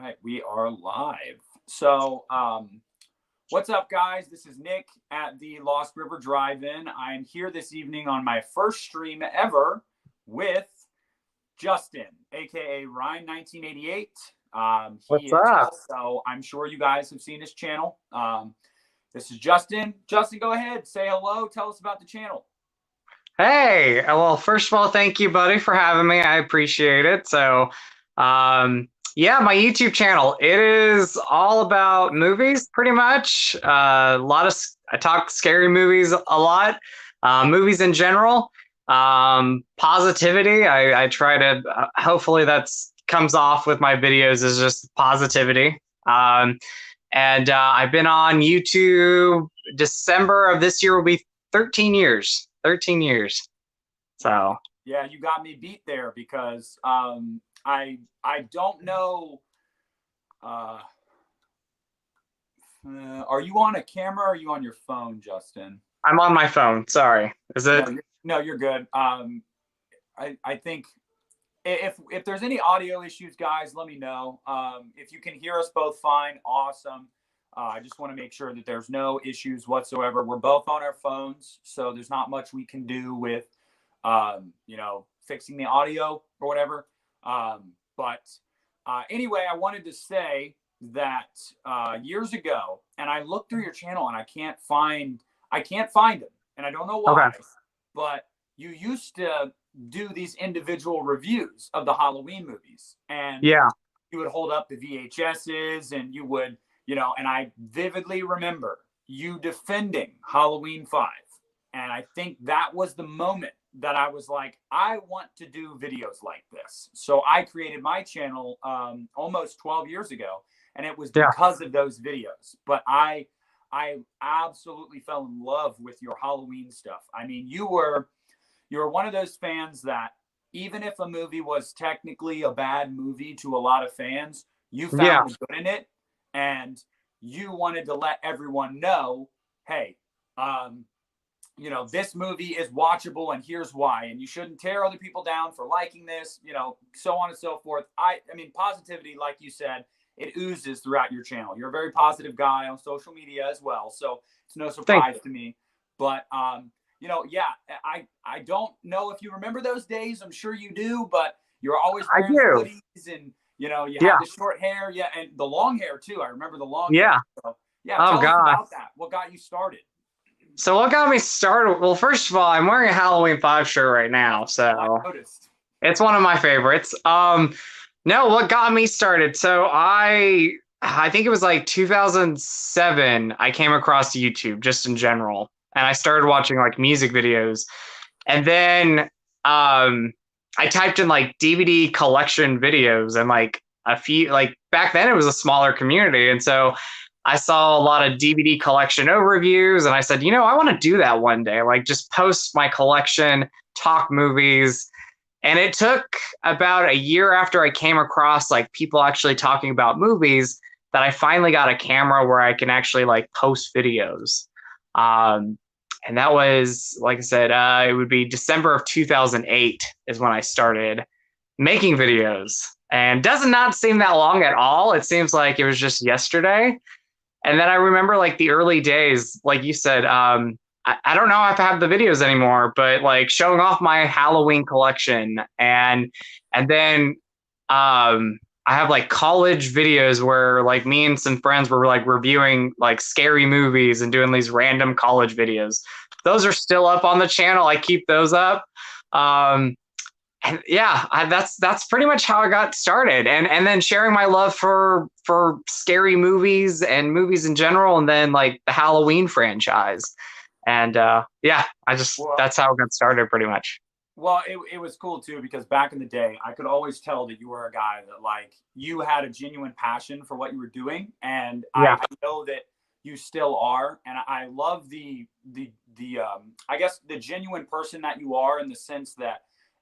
right, we are live. So, what's up, guys? This is Nick at the Lost River Drive-In. I'm here this evening on my first stream ever with Justin, aka Ryan1988. He What's is up? also, I'm sure you guys have seen his channel. This is Justin. Justin, go ahead, say hello, tell us about the channel. Hey, well, first of all, thank you, buddy, for having me. I appreciate it. So, yeah, my YouTube channel, it is all about movies, pretty much. I talk scary movies a lot, movies in general. Positivity. I try to, hopefully that's comes off with my videos is just positivity. And I've been on YouTube. December of this year will be 13 years. 13 years. So yeah, you got me beat there because I don't know. Are you on a camera or are you on your phone, Justin? I'm on my phone. Sorry. Is it? No, you're good. I think if there's any audio issues, guys, let me know. If you can hear us both fine, awesome. I just want to make sure that there's no issues whatsoever. We're both on our phones, so there's not much we can do with, fixing the audio or whatever. Anyway, I wanted to say that years ago, and I looked through your channel and I can't find them, and I don't know why. Okay. But you used to do these individual reviews of the Halloween movies, and yeah, you would hold up the VHSs, and you would. And I vividly remember you defending Halloween 5. And I think that was the moment that I was like, I want to do videos like this. So I created my channel almost 12 years ago. And it was because of those videos. But I absolutely fell in love with your Halloween stuff. I mean, you were one of those fans that even if a movie was technically a bad movie to a lot of fans, you found the good in it. And you wanted to let everyone know, hey, this movie is watchable and here's why. And you shouldn't tear other people down for liking this, so on and so forth. I mean, positivity, like you said, it oozes throughout your channel. You're a very positive guy on social media as well. So it's no surprise to me. But, I don't know if you remember those days. I'm sure you do, but you're always wearing hoodies and you have the short hair, and the long hair too. I remember the long hair. So, tell us about that. What got you started? So what got me started? Well, first of all, I'm wearing a Halloween 5 shirt right now, so I noticed. It's one of my favorites. No, what got me started? So I think it was like 2007. I came across YouTube just in general, and I started watching like music videos, and then I typed in like DVD collection videos, and like a few, like back then it was a smaller community. And so I saw a lot of DVD collection overviews, and I said, I want to do that one day, like just post my collection, talk movies. And it took about a year after I came across like people actually talking about movies that I finally got a camera where I can actually like post videos. And that was, like I said, it would be December of 2008 is when I started making videos. And does not seem that long at all. It seems like it was just yesterday. And then I remember like the early days, like you said, I don't know if I have the videos anymore, but like showing off my Halloween collection. And then I have like college videos where like me and some friends were like reviewing like scary movies and doing these random college videos. Those are still up on the channel. I keep those up. And yeah, that's pretty much how I got started. And then sharing my love for scary movies and movies in general, and then like the Halloween franchise. And that's how I got started pretty much. Well, it was cool too, because back in the day, I could always tell that you were a guy that like you had a genuine passion for what you were doing. And I know that you still are. And I love the I guess the genuine person that you are, in the sense that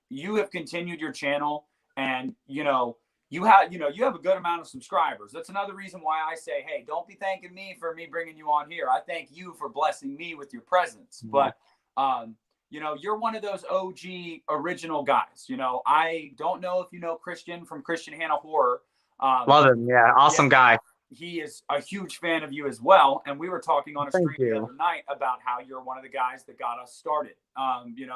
you have continued your channel, and you have a good amount of subscribers. That's another reason why I say, hey, don't be thanking me for me bringing you on here. I thank you for blessing me with your presence. Mm-hmm. But you're one of those OG original guys. I don't know if you know Christian from Christian Hannah Horror. Love him. Yeah, Yeah, awesome guy. he is a huge fan of you as well. And we were talking on a Thank stream the you. other night about how you're one of the guys that got us started.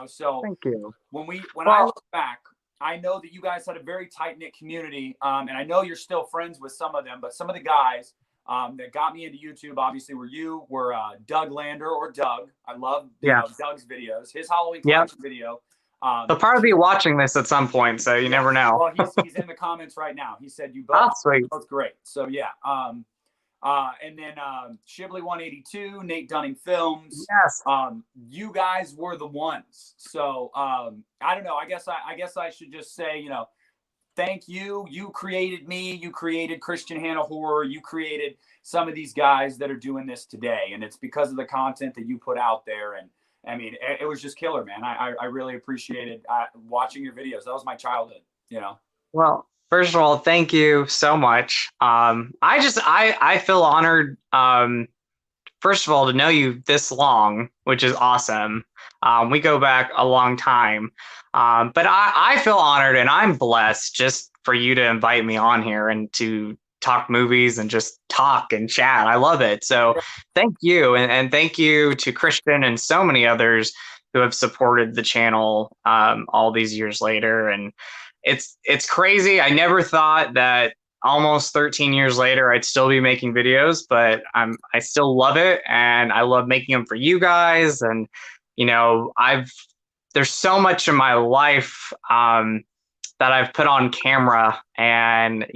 So Thank you. when I Well, look back, I know that you guys had a very tight knit community, and I know you're still friends with some of them. But some of the guys that got me into YouTube, obviously, were Doug Lander or Doug. I love yes. Doug's videos. His Halloween Yep. collection video. He'll probably be watching this at some point, so you never know. Well, he's in the comments right now. He said you Oh, both sweet. both great. So yeah. And then Shibley 182, Nate Dunning Films. Yes. You guys were the ones. So I don't know. I guess I should just say, thank you. You created me. You created Christian Hannah Horror. You created some of these guys that are doing this today, and it's because of the content that you put out there. And I mean, it was just killer, man. I really appreciated watching your videos. That was my childhood. Well, first of all, thank you so much. I feel honored. First of all, to know you this long, which is awesome. We go back a long time. But I feel honored and I'm blessed just for you to invite me on here and to talk movies and just talk and chat. I love it. So thank you. And thank you to Christian and so many others who have supported the channel all these years later. And it's crazy. I never thought that almost 13 years later I'd still be making videos, but I still love it, and I love making them for you guys. And there's so much in my life that I've put on camera, and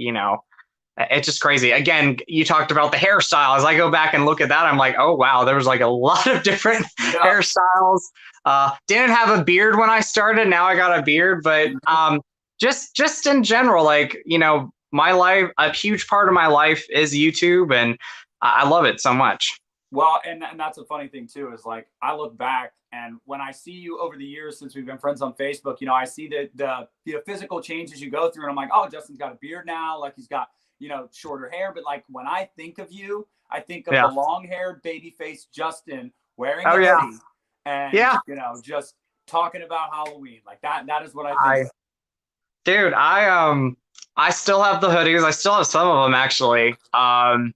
it's just crazy. Again, you talked about the hairstyles. I go back and look at that. I'm like, oh wow, there was like a lot of different hairstyles. Didn't have a beard when I started. Now I got a beard, but just in general, my life, a huge part of my life is YouTube, and I love it so much. Well, and that's a funny thing too, is like, I look back and when I see you over the years since we've been friends on Facebook, I see the physical changes you go through, and I'm like, oh, Justin's got a beard now. Like, he's got, shorter hair. But like, when I think of you, I think of the long-haired baby-faced Justin wearing a hoodie and, just talking about Halloween. Like that is what I think. Dude, I still have the hoodies. I still have some of them actually. And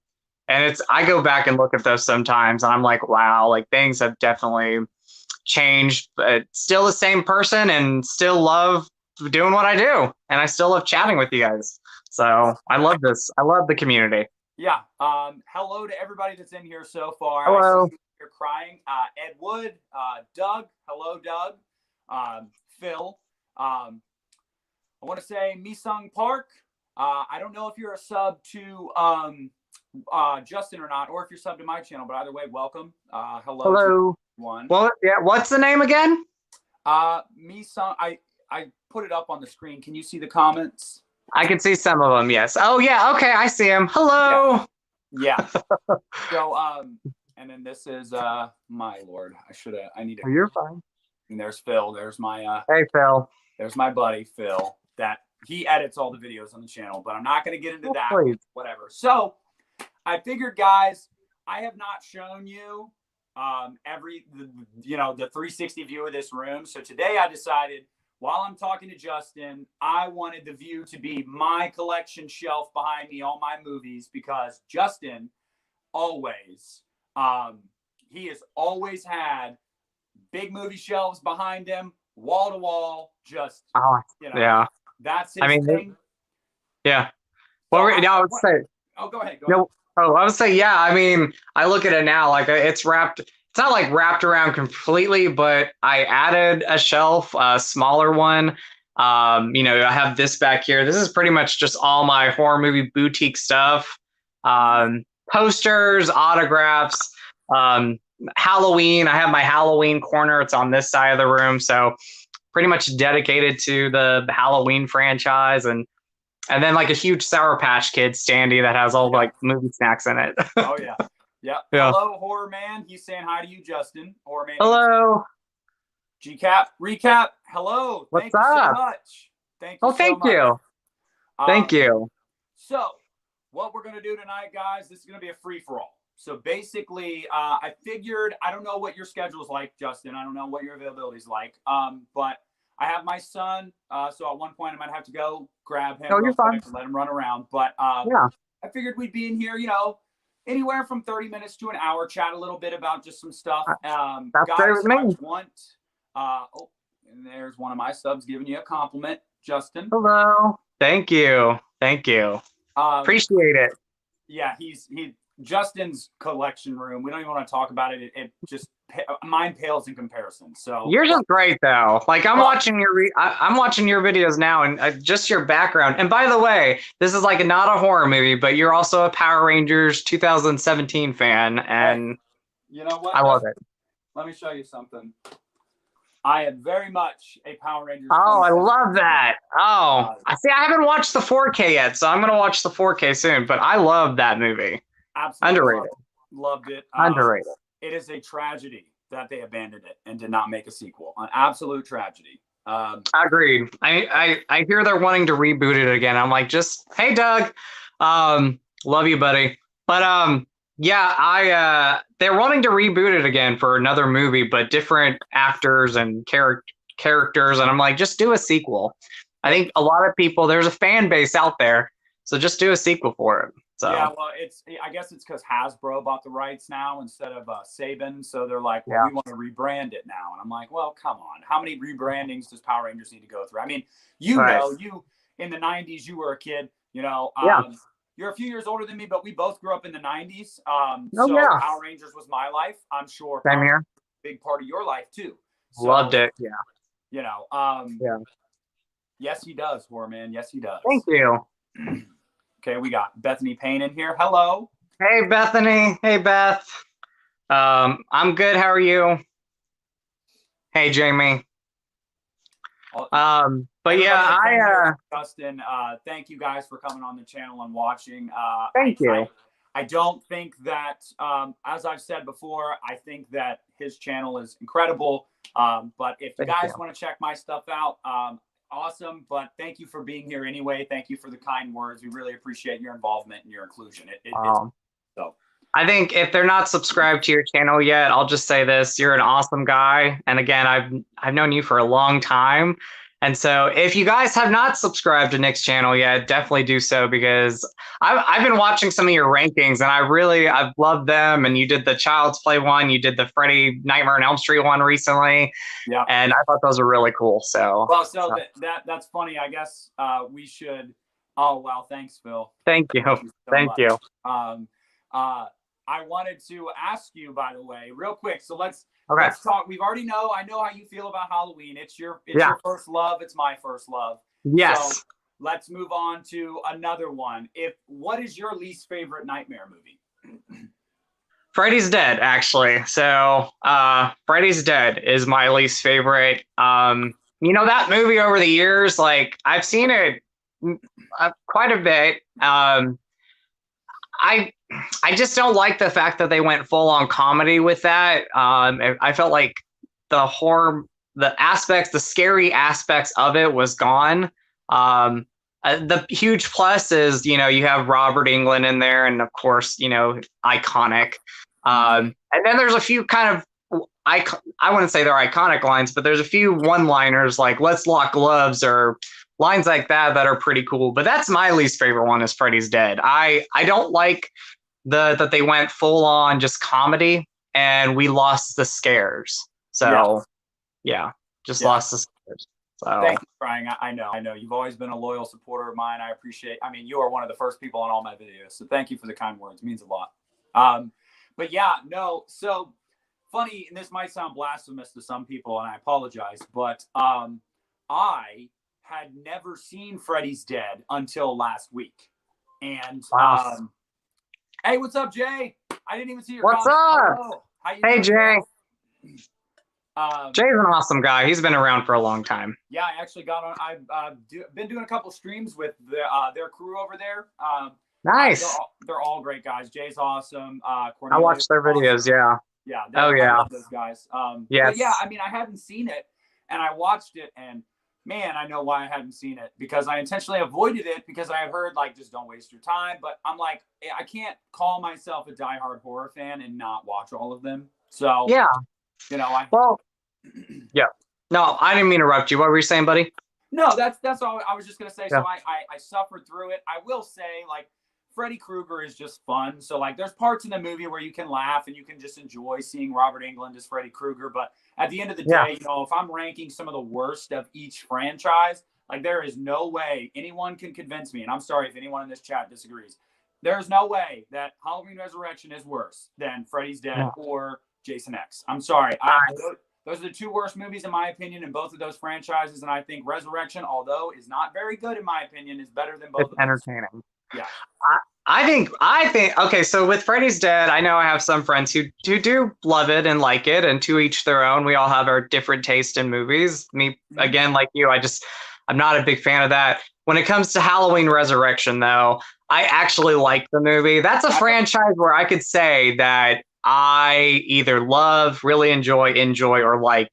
I go back and look at those sometimes and I'm like, wow, like things have definitely changed, but still the same person and still love doing what I do. And I still love chatting with you guys. So I love this. I love the community. Yeah. Hello to everybody that's in here so far. Hello. You're crying. Ed Wood, Doug. Hello, Doug. Phil. I want to say Misung Park. I don't know if you're a sub to Justin or not, or if you're sub to my channel, but either way, welcome. Hello. One. Well, yeah. What's the name again? Misung. I put it up on the screen. Can you see the comments? I can see some of them. Yes. Oh yeah. Okay. I see him. Hello. Yeah. So and then this is my lord. I need to. Oh, you're fine. And there's Phil. There's my hey Phil. There's my buddy Phil. That he edits all the videos on the channel, but I'm not going to get into that. Please. Whatever. So I figured, guys, I have not shown you the 360 view of this room. So today I decided, while I'm talking to Justin, I wanted the view to be my collection shelf behind me, all my movies, because Justin always, he has always had big movie shelves behind him, wall to wall, just, yeah. That's his thing. Yeah. Well, I would say. Oh, go ahead. I would say, yeah. I mean, I look at it now, like it's wrapped. It's not like wrapped around completely, but I added a shelf, a smaller one. I have this back here. This is pretty much just all my horror movie boutique stuff. Posters, autographs, Halloween. I have my Halloween corner. It's on this side of the room. So pretty much dedicated to the Halloween franchise, and then like a huge Sour Patch Kids standee that has all like movie snacks in it. Oh yeah. Yeah. Hello, Horror Man. He's saying hi to you, Justin. Horror Man. Hello. GCap recap. Hello. What's Thank you up? so much. Thank you. Thank you. Thank you. So what we're gonna do tonight, guys, this is gonna be a free for all. So basically, I figured, I don't know what your schedule is like, Justin. I don't know what your availability is like. But I have my son, so at one point I might have to go grab him Oh, real you're fine. quick and let him run around. But Yeah, I figured we'd be in here, anywhere from 30 minutes to an hour, chat a little bit about just some stuff. that's great Guys, with me. I want, and there's one of my subs giving you a compliment, Justin. Hello. Thank you. Thank you. Appreciate it. Yeah, Justin's collection room. We don't even want to talk about it. It just mine pales in comparison. So Yours is great though. Like I'm watching I'm watching your videos now, and just your background. And by the way, this is like not a horror movie, but you're also a Power Rangers 2017 fan, and you know what? I love it. Let me show you something. I am very much a Power Rangers. Oh, I love that. Oh, I see. I haven't watched the 4K yet, so I'm gonna watch the 4K soon. But I love that movie. Absolutely underrated. Loved it. Underrated. It is a tragedy that they abandoned it and did not make a sequel. An absolute tragedy. Agreed. I hear they're wanting to reboot it again. I'm like, just hey, Doug, love you, buddy. But yeah, they're wanting to reboot it again for another movie, but different actors and characters. And I'm like, just do a sequel. I think a lot of people, there's a fan base out there, so just do a sequel for it. So yeah, well, I guess it's because Hasbro bought the rights now instead of Saban, so they're like, well, we want to rebrand it now, and I'm like, well, come on, how many rebrandings does Power Rangers need to go through? I mean, you in the '90s, you were a kid, You're a few years older than me, but we both grew up in the '90s. Power Rangers was my life. I'm sure. Same here. Big part of your life too. So, loved it. Yeah. Yeah. Yes, he does, Horror Man. Yes, he does. Thank you. Okay, we got Bethany Payne in here. Hello. Hey, Bethany. Hey, Beth. I'm good. How are you? Hey, Jamie. But yeah, Justin, thank you guys for coming on the channel and watching. Thank you. I don't think that, as I've said before, I think that his channel is incredible. But if you guys want to check my stuff out, awesome. But thank you for being here anyway. Thank you for the kind words. We really appreciate your involvement and your inclusion. So I think if they're not subscribed to your channel yet, I'll just say this: you're an awesome guy. And again, I've known you for a long time. And so if you guys have not subscribed to Nick's channel yet, definitely do so, because I've been watching some of your rankings and I've loved them. And you did the Child's Play one, you did the Freddy Nightmare on Elm Street one recently. Yeah. And I thought those were really cool. So that's funny. I guess we should. Oh, wow. Thanks, Phil. Thank you. Thank you. I wanted to ask you, by the way, real quick. So let's talk. I know how you feel about Halloween. It's your first love. It's my first love. Yes. So let's move on to another one. What is your least favorite nightmare movie? Freddy's Dead, actually. So Freddy's Dead is my least favorite. That movie over the years, like I've seen it quite a bit. I just don't like the fact that they went full on comedy with that. I felt like the scary aspects of it was gone. The huge plus is, you have Robert Englund in there, and of course, iconic. And then there's a few kind of, I wouldn't say they're iconic lines, but there's a few one-liners like "Let's lock gloves" or lines like that are pretty cool. But that's my least favorite one, is Freddy's Dead. I don't like that they went full on just comedy and we lost the scares. So lost the scares. So thank you, Brian. I know you've always been a loyal supporter of mine. I appreciate. I mean, you are one of the first people on all my videos, so thank you for the kind words. It means a lot. But yeah, no. So funny, and this might sound blasphemous to some people, and I apologize, but I had never seen Freddy's Dead until last week. And hey, what's up, Jay? I didn't even see your What's up? Hello. How you doing, Jay? Jay's an awesome guy. He's been around for a long time. Yeah, I actually got on. I've been doing a couple streams with their crew over there. Nice. They're all great guys. Jay's awesome. I watch their videos. Awesome. Yeah. I love those guys. Yes. But yeah, I mean, I hadn't seen it, and I watched it, and man, I know why I hadn't seen it, because I intentionally avoided it because I had heard just don't waste your time. But I'm like, I can't call myself a diehard horror fan and not watch all of them. So yeah, yeah. No, I didn't mean to interrupt you. What were you saying, buddy? No, that's all I was just gonna say. So Yeah. I suffered through it. I will say, like, Freddy Krueger is just fun. So like there's parts in the movie where you can laugh and you can just enjoy seeing Robert Englund as Freddy Krueger. But at the end of the Yeah. day, if I'm ranking some of the worst of each franchise, like there is no way anyone can convince me, and I'm sorry if anyone in this chat disagrees. There's no way that Halloween Resurrection is worse than Freddy's Dead Yeah. or Jason X. I'm sorry. Those are the two worst movies, in my opinion, in both of those franchises. And I think Resurrection, although is not very good, in my opinion, is better than both It's of those. entertaining. Yeah. I think okay, so with Freddy's Dead, I know I have some friends who do love it and like it, and to each their own. We all have our different taste in movies. Me, again, like you, I'm not a big fan of that. When it comes to Halloween Resurrection, though, I actually like the movie. That's a franchise where I could say that I either love, really enjoy, or like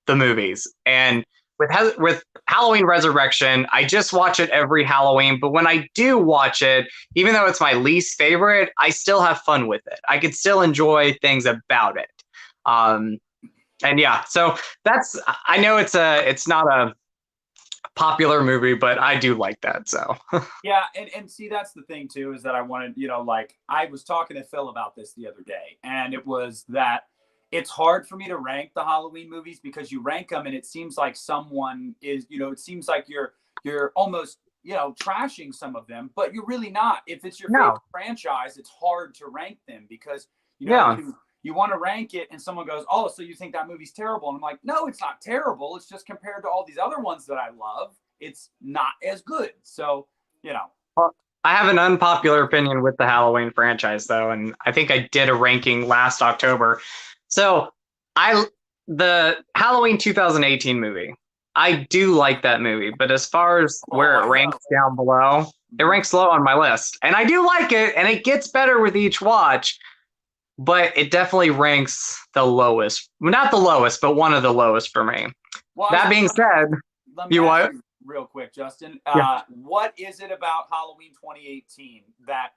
the movies. And with Halloween Resurrection, I just watch it every Halloween. But when I do watch it, even though it's my least favorite, I still have fun with it. I could still enjoy things about it. And yeah, so I know it's not a popular movie, but I do like that. So yeah, and see, that's the thing too, is that I wanted, like I was talking to Phil about this the other day, and it was that it's hard for me to rank the Halloween movies because you rank them and it seems like someone is, it seems like you're almost, trashing some of them, but you're really not. If it's your favorite franchise, it's hard to rank them because, you want to rank it and someone goes, oh, so you think that movie's terrible? And I'm like, no, it's not terrible. It's just compared to all these other ones that I love, it's not as good. So, Well, I have an unpopular opinion with the Halloween franchise, though, and I think I did a ranking last October. So the Halloween 2018 movie, I do like that movie, but as far as where it ranks down below, it ranks low on my list. And I do like it, and it gets better with each watch, but it definitely ranks the lowest. Well, not the lowest, but one of the lowest for me. Well, that being said, you what? Real quick, Justin, Yeah. What is it about Halloween 2018 that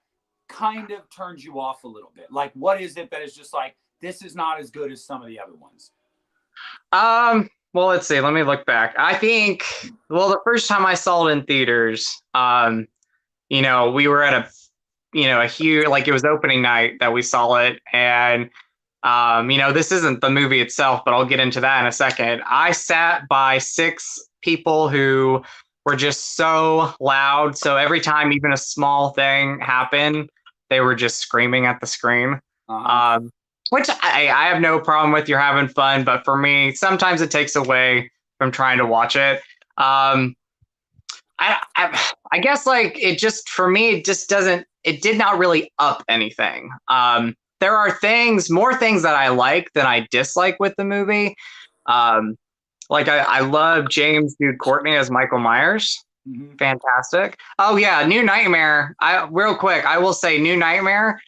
kind of turns you off a little bit? Like, what is it that is just like, this is not as good as some of the other ones? Well, let's see. Let me look back. I think, the first time I saw it in theaters, we were at a huge, like it was opening night that we saw it. And, this isn't the movie itself, but I'll get into that in a second. I sat by 6 people who were just so loud. So every time even a small thing happened, they were just screaming at the screen. Which I have no problem with. You're having fun, but for me, sometimes it takes away from trying to watch it. I guess like it just, for me, it did not really up anything. There are more things that I like than I dislike with the movie. Like I love James Jude Courtney as Michael Myers. Mm-hmm. Fantastic. Oh yeah, New Nightmare. Real quick, I will say New Nightmare.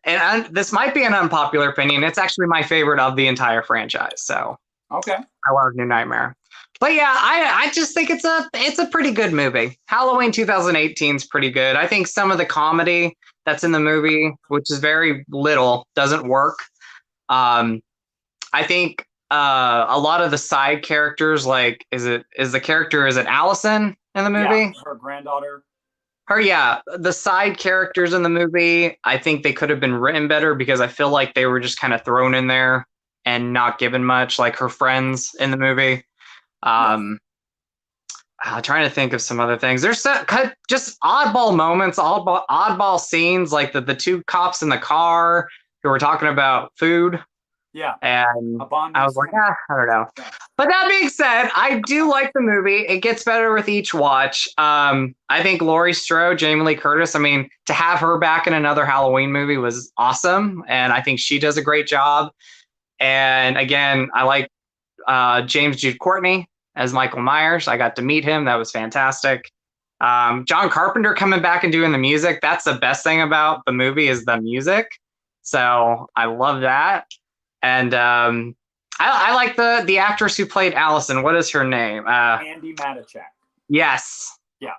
And this might be an unpopular opinion. It's actually my favorite of the entire franchise. So okay, I love New Nightmare. But yeah, I just think it's a pretty good movie. Halloween 2018 is pretty good. I think some of the comedy that's in the movie, which is very little, doesn't work. I think a lot of the side characters, like is it Allison in the movie? Yeah, her granddaughter. The side characters in the movie, I think they could have been written better because I feel like they were just kind of thrown in there and not given much, like her friends in the movie. I'm trying to think of some other things. There's just oddball moments, oddball scenes, like the 2 cops in the car who were talking about food. Yeah. And I was like, I don't know. Yeah. But that being said, I do like the movie. It gets better with each watch. I think Laurie Strode, Jamie Lee Curtis, to have her back in another Halloween movie was awesome. And I think she does a great job. And again, I like James Jude Courtney as Michael Myers. I got to meet him. That was fantastic. John Carpenter coming back and doing the music. That's the best thing about the movie is the music. So I love that. And I like the actress who played Allison. What is her name? Andi Matichak. Yes. Yeah.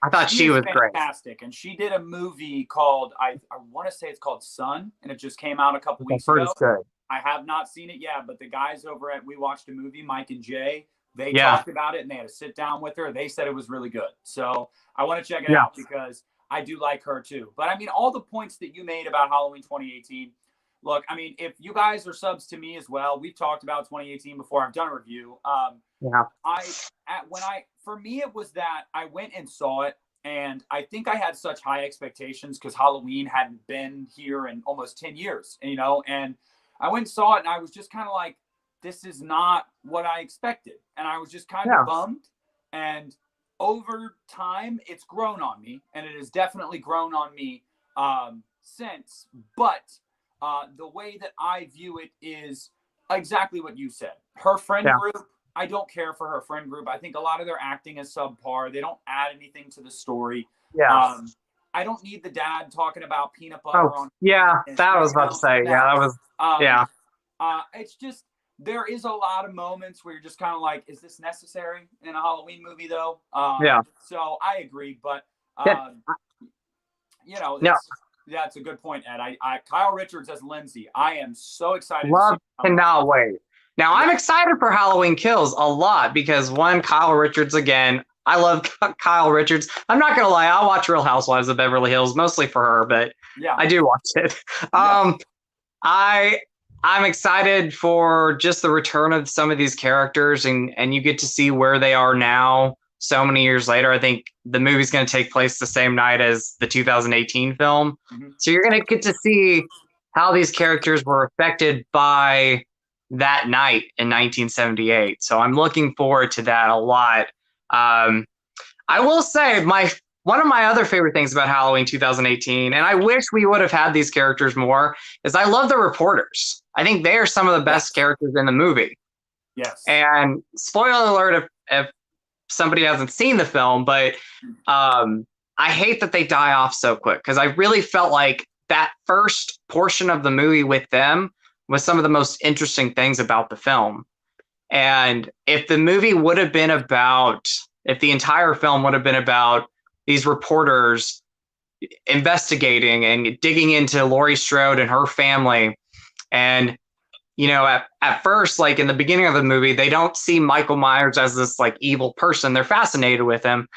I thought she was fantastic. And she did a movie called, I want to say it's called Sun, and it just came out a couple weeks ago. Good. I have not seen it yet, but the guys over at We Watched a Movie, Mike and Jay, they Yeah. talked about it and they had a sit down with her. They said it was really good. So I want to check it Yeah. out because I do like her too. But I mean, all the points that you made about Halloween 2018, look, I mean, if you guys are subs to me as well, we've talked about 2018 before. I've done a review. Yeah. For me, it was that I went and saw it, and I think I had such high expectations because Halloween hadn't been here in almost 10 years, you know, and I went and saw it and I was just kind of like, this is not what I expected. And I was just kind of bummed. And over time, it's grown on me, and it has definitely grown on me since. But the way that I view it is exactly what you said. Her friend group, I don't care for her friend group. I think a lot of their acting is subpar. They don't add anything to the story. Yeah. I don't need the dad talking about peanut butter on. Yeah, that was about to say. Yeah, that was. It's just, there is a lot of moments where you're just kind of like, is this necessary in a Halloween movie though? So I agree, but you know, that's a good point, Ed. Kyle Richards as Lindsay. I am so excited. Cannot wait. Now I'm excited for Halloween Kills a lot because one, Kyle Richards again. I love Kyle Richards. I'm not gonna lie, I watch Real Housewives of Beverly Hills mostly for her, but I do watch it. I'm excited for just the return of some of these characters, and you get to see where they are now so many years later. I think the movie's going to take place the same night as the 2018 film. So you're going to get to see how these characters were affected by that night in 1978. So I'm looking forward to that a lot. I will say one of my other favorite things about Halloween 2018, and I wish we would have had these characters more, is I love the reporters. I think they are some of the best characters in the movie. Yes. And spoiler alert if somebody hasn't seen the film, but I hate that they die off so quick because I really felt like that first portion of the movie with them was some of the most interesting things about the film. And if the movie would have been about, if the entire film would have been about these reporters investigating and digging into Laurie Strode and her family. And, you know, at first, like in the beginning of the movie, they don't see Michael Myers as this like evil person. They're fascinated with him.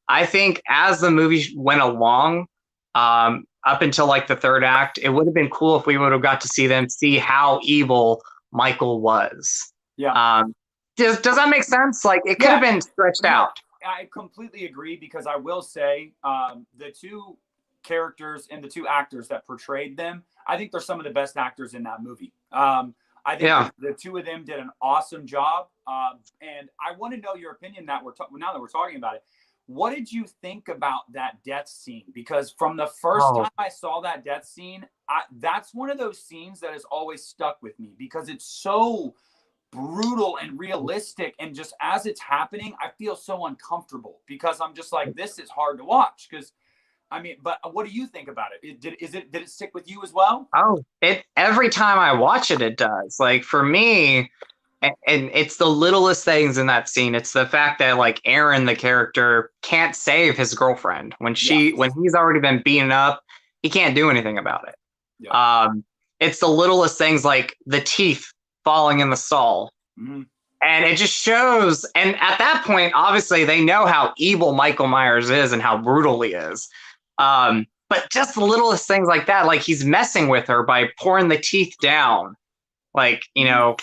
I think as the movie went along, up until like the third act, it would have been cool if we would have got to see them see how evil Michael was. Yeah. Does that make sense? Like it could have been stretched out. I completely agree because I will say the two characters and the two actors that portrayed them, I think they're some of the best actors in that movie. I think the two of them did an awesome job. And I want to know your opinion now that we're talking about it. What did you think about that death scene? Because from the first time I saw that death scene, that's one of those scenes that has always stuck with me because it's so brutal and realistic, and just as it's happening I feel so uncomfortable because I'm just like, this is hard to watch. Because I mean, but what do you think about it? Did it stick with you as well? Every time I watch it, it does. Like for me, and it's the littlest things in that scene. It's the fact that like Aaron, the character, can't save his girlfriend when he's already been beaten up. He can't do anything about it. It's the littlest things like the teeth falling in the stall. And it just shows, and at that point obviously they know how evil Michael Myers is and how brutal he is, but just the littlest things like that, like he's messing with her by pouring the teeth down, like, you know,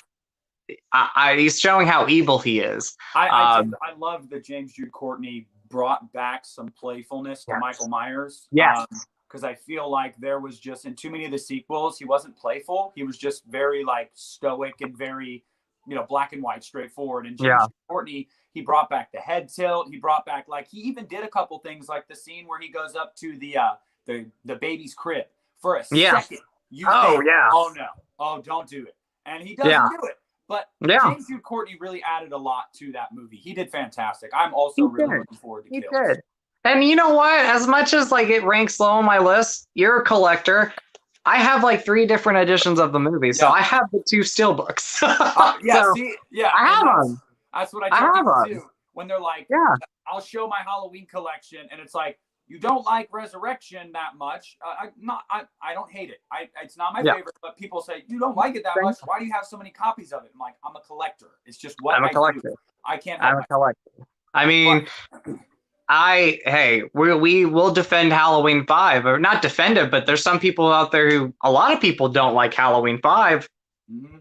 he's showing how evil he is. I love that James Jude Courtney brought back some playfulness to Michael Myers. Because I feel like there was just, in too many of the sequels, he wasn't playful. He was just very like stoic and very, you know, black and white, straightforward. And James Courtney, he brought back the head tilt. He brought back, like, he even did a couple things like the scene where he goes up to the baby's crib for a second. Oh no, oh don't do it, and he doesn't do it. But James Jude Courtney really added a lot to that movie. He did fantastic. I'm also really looking forward to Kills. He did. And you know what? As much as like it ranks low on my list, you're a collector. I have like 3 different editions of the movie, so I have the 2 steelbooks. I have them. That's what I tell people too. When they're like, I'll show my Halloween collection, and it's like, you don't like Resurrection that much. I don't hate it. It's not my favorite, but people say you don't like it that much. Why do you have so many copies of it? I'm like, I'm a collector. It's just what I'm a collector. do. I can't help I'm a collector. I mean, we will defend Halloween 5, or not defend it, but there's some people out there who, a lot of people don't like Halloween 5. Mm-hmm.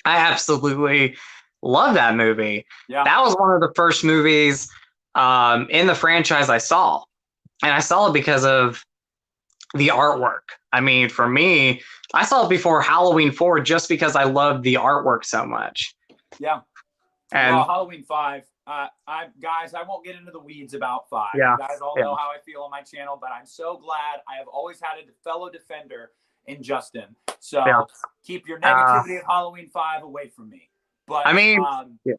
I absolutely love that movie. Yeah. That was one of the first movies in the franchise I saw. And I saw it because of the artwork. I mean, for me, I saw it before Halloween 4 just because I loved the artwork so much. Yeah. And Halloween 5, guys, I won't get into the weeds about 5. Yeah. You guys all know how I feel on my channel, but I'm so glad I have always had a fellow defender in Justin. So keep your negativity of Halloween 5 away from me. But I mean,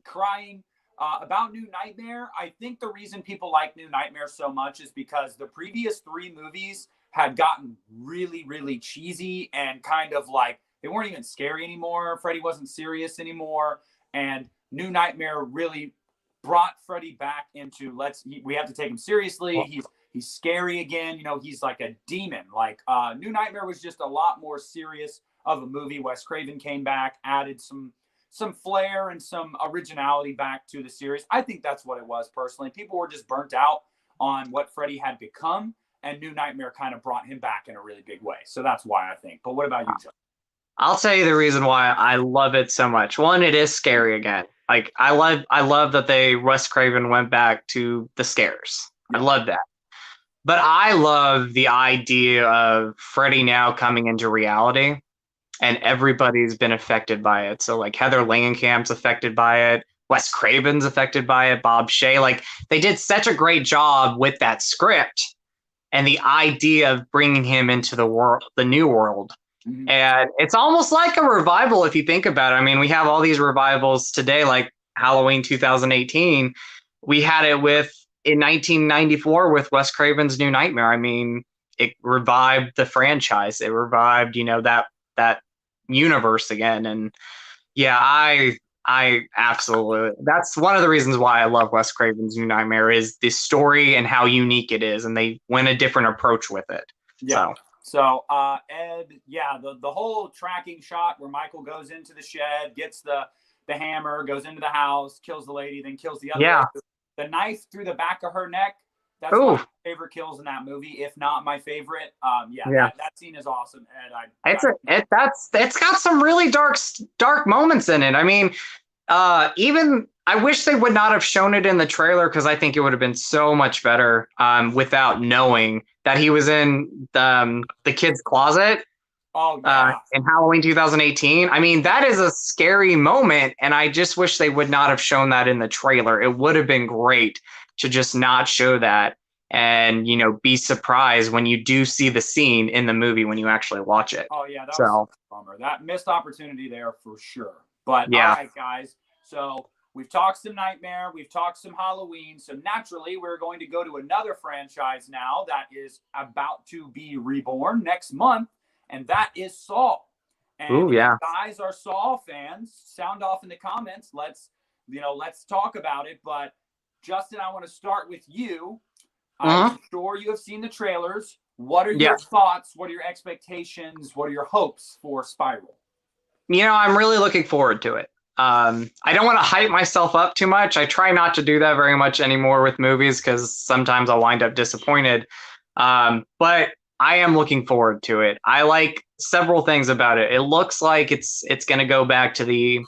crying about New Nightmare, I think the reason people like New Nightmare so much is because the previous 3 movies had gotten really, really cheesy and kind of like they weren't even scary anymore. Freddy wasn't serious anymore. And New Nightmare really brought Freddy back into we have to take him seriously. He's scary again. You know, he's like a demon. Like New Nightmare was just a lot more serious of a movie. Wes Craven came back, added some flair and some originality back to the series. I think that's what it was personally. People were just burnt out on what Freddy had become, and New Nightmare kind of brought him back in a really big way. So that's why I think. But what about you, Joe? I'll tell you the reason why I love it so much. One, it is scary again. Like I love that Wes Craven went back to the scares. I love that. But I love the idea of Freddy now coming into reality, and everybody's been affected by it. So like Heather Langenkamp's affected by it. Wes Craven's affected by it. Bob Shea. Like they did such a great job with that script and the idea of bringing him into the world, the new world. Mm-hmm. And it's almost like a revival if you think about it. I mean, we have all these revivals today, like Halloween 2018. We had it in 1994 with Wes Craven's New Nightmare. I mean, it revived the franchise. It revived, that universe again. And yeah, I absolutely, that's one of the reasons why I love Wes Craven's New Nightmare is the story and how unique it is. And they went a different approach with it. Yeah. So Ed, the whole tracking shot where Michael goes into the shed, gets the hammer, goes into the house, kills the lady, then kills the other lady. The knife through the back of her neck. That's one of my favorite kills in that movie, if not my favorite. That scene is awesome. And it's got some really dark moments in it. I mean, even I wish they would not have shown it in the trailer because I think it would have been so much better without knowing that he was in the kid's closet. Oh, yeah. In Halloween 2018. I mean, that is a scary moment, and I just wish they would not have shown that in the trailer. It would have been great to just not show that and, be surprised when you do see the scene in the movie when you actually watch it. Oh, yeah, that was a bummer. That missed opportunity there for sure. But, all right, guys, so we've talked some Nightmare, we've talked some Halloween, so naturally we're going to go to another franchise now that is about to be reborn next month. And that is Saw. And if you guys are Saw fans, sound off in the comments. Let's talk about it. But Justin, I want to start with you. I'm sure you have seen the trailers. What are your thoughts? What are your expectations? What are your hopes for Spiral? I'm really looking forward to it. I don't want to hype myself up too much. I try not to do that very much anymore with movies because sometimes I'll wind up disappointed. But I am looking forward to it. I like several things about it. It looks like it's going to go back to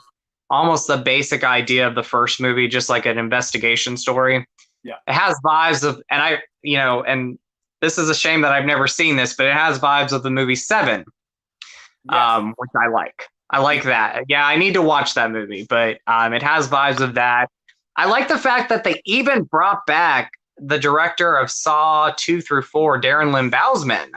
almost the basic idea of the first movie, just like an investigation story. Yeah. It has vibes of, and this is a shame that I've never seen this, but it has vibes of the movie Seven, which I like. I like that. Yeah, I need to watch that movie, but it has vibes of that. I like the fact that they even brought back the director of Saw 2 through 4, Darren Lynn Bousman.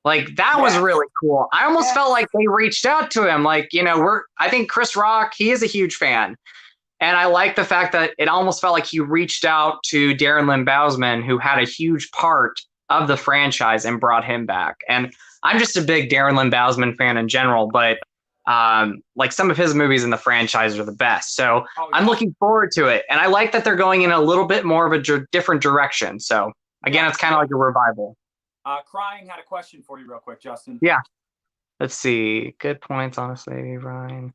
Like, that was really cool. I almost felt like they reached out to him. Like, I think Chris Rock, he is a huge fan. And I like the fact that it almost felt like he reached out to Darren Lynn Bousman, who had a huge part of the franchise, and brought him back. And I'm just a big Darren Lynn Bousman fan in general, but like some of his movies in the franchise are the best. So I'm looking forward to it. And I like that they're going in a little bit more of a different direction. So Again, it's kind of like a revival. Crying had a question for you real quick, Justin. Yeah. Let's see. Good points, honestly, Ryan.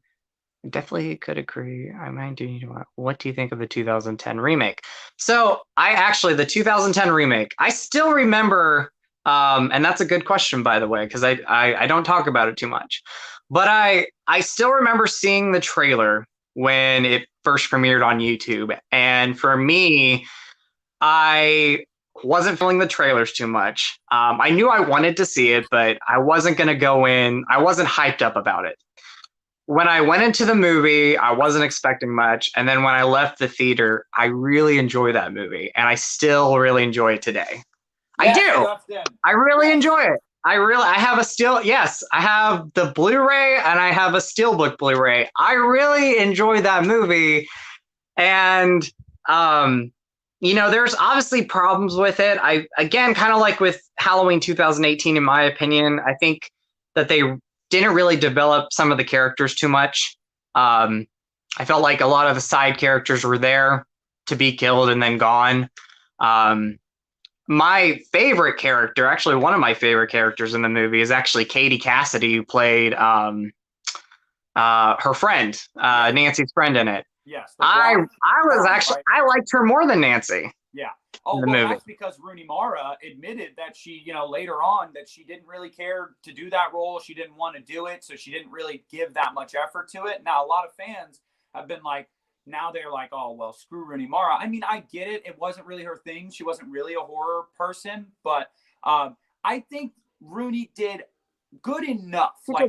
Definitely could agree. I might do. What do you think of the 2010 remake? So the 2010 remake, I still remember, and that's a good question, by the way, because I don't talk about it too much. But I still remember seeing the trailer when it first premiered on YouTube. And for me, I wasn't feeling the trailers too much. I knew I wanted to see it, but I wasn't going to go in. I wasn't hyped up about it. When I went into the movie, I wasn't expecting much. And then when I left the theater, I really enjoy that movie. And I still really enjoy it today. I do. Justin. I really enjoy it. I have I have the Blu-ray and I have a Steelbook Blu-ray. I really enjoy that movie. And, there's obviously problems with it. Again, kind of like with Halloween 2018, in my opinion, I think that they didn't really develop some of the characters too much. I felt like a lot of the side characters were there to be killed and then gone. My favorite character, actually one of my favorite characters in the movie, is actually Katie Cassidy, who played her friend, Nancy's friend in it. Yes. I liked her more than Nancy. Yeah. Oh, well, that's because Rooney Mara admitted that she, later on, that she didn't really care to do that role. She didn't want to do it, so she didn't really give that much effort to it. Now, a lot of fans have been like, now they're like, oh, well, screw Rooney Mara. I mean, I get it. It wasn't really her thing. She wasn't really a horror person. But I think Rooney did good enough. I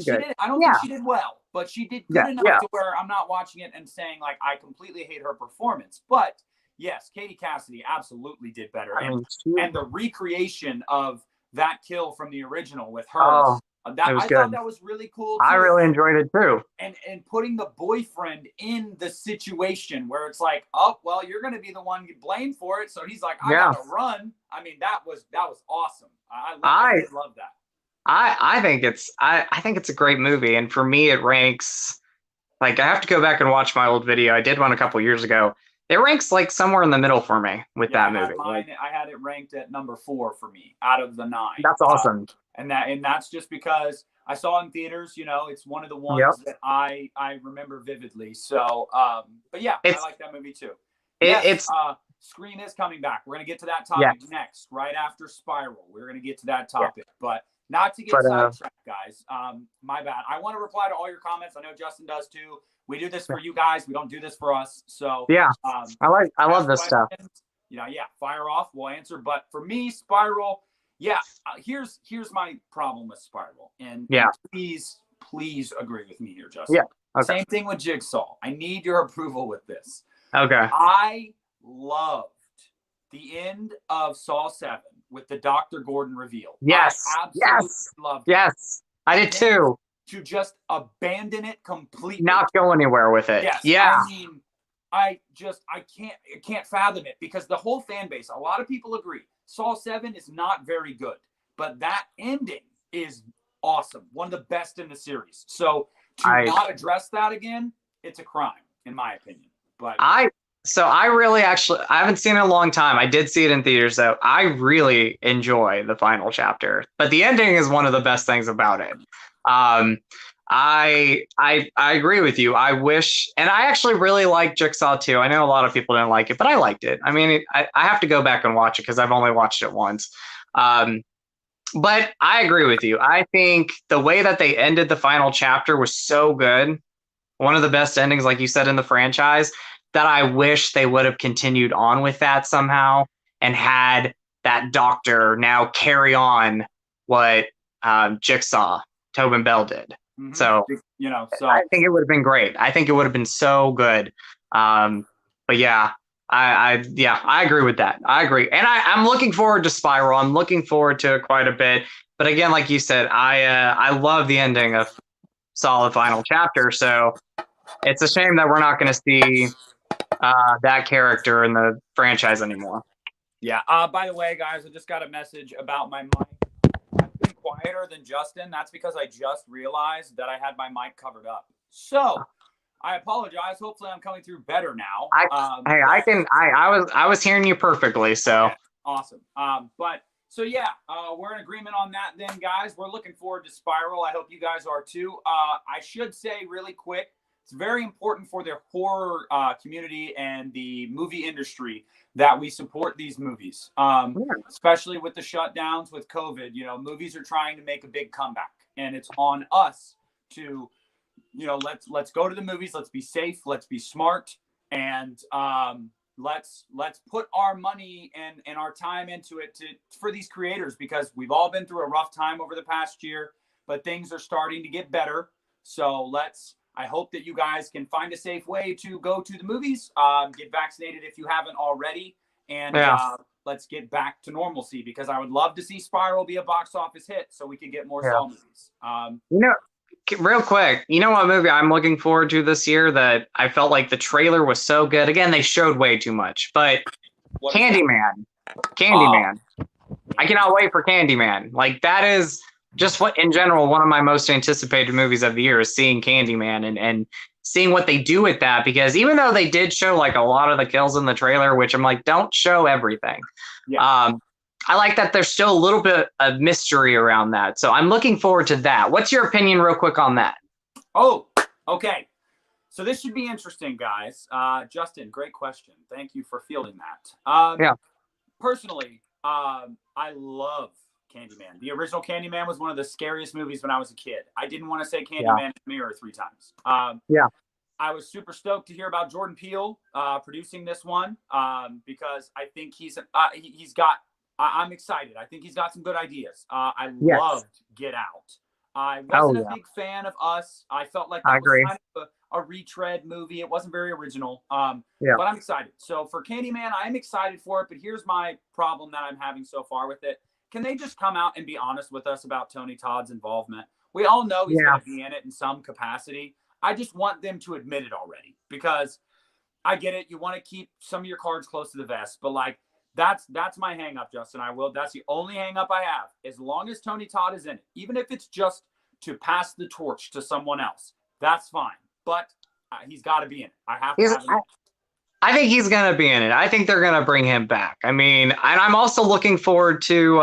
don't think she did well, but she did good enough to where I'm not watching it and saying, like, I completely hate her performance. But yes, Katie Cassidy absolutely did better. And the recreation of that kill from the original with her, I thought that was really cool too. I really enjoyed it too. And putting the boyfriend in the situation where it's like, oh, well, you're going to be the one blamed for it. So he's like, I got to run. I mean, that was awesome. I love that. I think it's a great movie. And for me, it ranks, like, I have to go back and watch my old video. I did one a couple years ago. It ranks like somewhere in the middle for me with that movie. I had it ranked at number 4 for me out of the 9. That's awesome. And that's just because I saw it in theaters. It's one of the ones that I remember vividly. So, but yeah, I like that movie too. Scream is coming back. We're gonna get to that topic next, right after Spiral. We're gonna get to that topic, but not to get sidetracked, guys. My bad. I want to reply to all your comments. I know Justin does too. We do this for you guys. We don't do this for us. So I love this stuff. Fire off. We'll answer. But for me, Spiral. Here's my problem with Spiral. And please agree with me here, Justin. Yeah. Okay. Same thing with Jigsaw. I need your approval with this. Okay. I loved the end of Saw 7 with the Dr. Gordon reveal. Yes. I absolutely loved it. Yes. I did too. To just abandon it completely. Not go anywhere with it. Yes. Yeah. I mean, I can't fathom it because the whole fan base, a lot of people agree. Saw 7 is not very good, but that ending is awesome. One of the best in the series. So to not address that again, it's a crime, in my opinion. But I haven't seen it in a long time. I did see it in theaters though. I really enjoy the final chapter, but the ending is one of the best things about it. I agree with you. I wish, and I actually really like Jigsaw too. I know a lot of people didn't like it, but I liked it. I mean, I have to go back and watch it because I've only watched it once. But I agree with you. I think the way that they ended the final chapter was so good. One of the best endings, like you said, in the franchise, that I wish they would have continued on with that somehow and had that doctor now carry on what Jigsaw, Tobin Bell did. Mm-hmm. So I think it would have been great. I think it would have been so good. But yeah, I agree with that. I agree. And I'm looking forward to Spiral. I'm looking forward to it quite a bit. But again, like you said, I love the ending of Saw the final chapter. So it's a shame that we're not going to see that character in the franchise anymore. Yeah. By the way, guys, I just got a message about my mic. I've been quieter than Justin. That's because I just realized that I had my mic covered up. So I apologize. Hopefully I'm coming through better now. I was hearing you perfectly. So yeah. Awesome. But so yeah, we're in agreement on that then, guys. We're looking forward to Spiral. I hope you guys are too. I should say really quick, it's very important for the horror community and the movie industry that we support these movies, especially with the shutdowns with COVID. You know, movies are trying to make a big comeback, and it's on us to, you know, let's go to the movies. Let's be safe. Let's be smart, and let's put our money and our time into it for these creators, because we've all been through a rough time over the past year, but things are starting to get better. So I hope that you guys can find a safe way to go to the movies, get vaccinated if you haven't already, and let's get back to normalcy, because I would love to see Spiral be a box office hit so we could get more Saw movies. You know, real quick, you know what movie I'm looking forward to this year that I felt like the trailer was so good? Again, they showed way too much, but Candyman. Candyman. I cannot wait for Candyman. Like, that is just what, in general, one of my most anticipated movies of the year is seeing Candyman and seeing what they do with that, because even though they did show like a lot of the kills in the trailer, which I'm like, don't show everything. Yeah. I like that there's still a little bit of mystery around that. So I'm looking forward to that. What's your opinion real quick on that? Oh, okay. So this should be interesting, guys. Justin, great question. Thank you for fielding that. Yeah. Personally, I love Candyman. The original Candyman was one of the scariest movies when I was a kid. I didn't want to say Candyman in the mirror 3 times. I was super stoked to hear about Jordan Peele producing this one, because I think I'm excited. I think he's got some good ideas. I loved Get Out. I wasn't a big fan of Us. I felt like that was kind of a retread movie. It wasn't very original. But I'm excited. So for Candyman, I'm excited for it. But here's my problem that I'm having so far with it. Can they just come out and be honest with us about Tony Todd's involvement? We all know he's going to be in it in some capacity. I just want them to admit it already, because I get it. You want to keep some of your cards close to the vest, but like, that's my hang up, Justin. That's the only hang up I have. As long as Tony Todd is in it, even if it's just to pass the torch to someone else, that's fine. But he's got to be in it. I have to have him. I think he's going to be in it. I think they're going to bring him back. I mean, and I'm also looking forward to,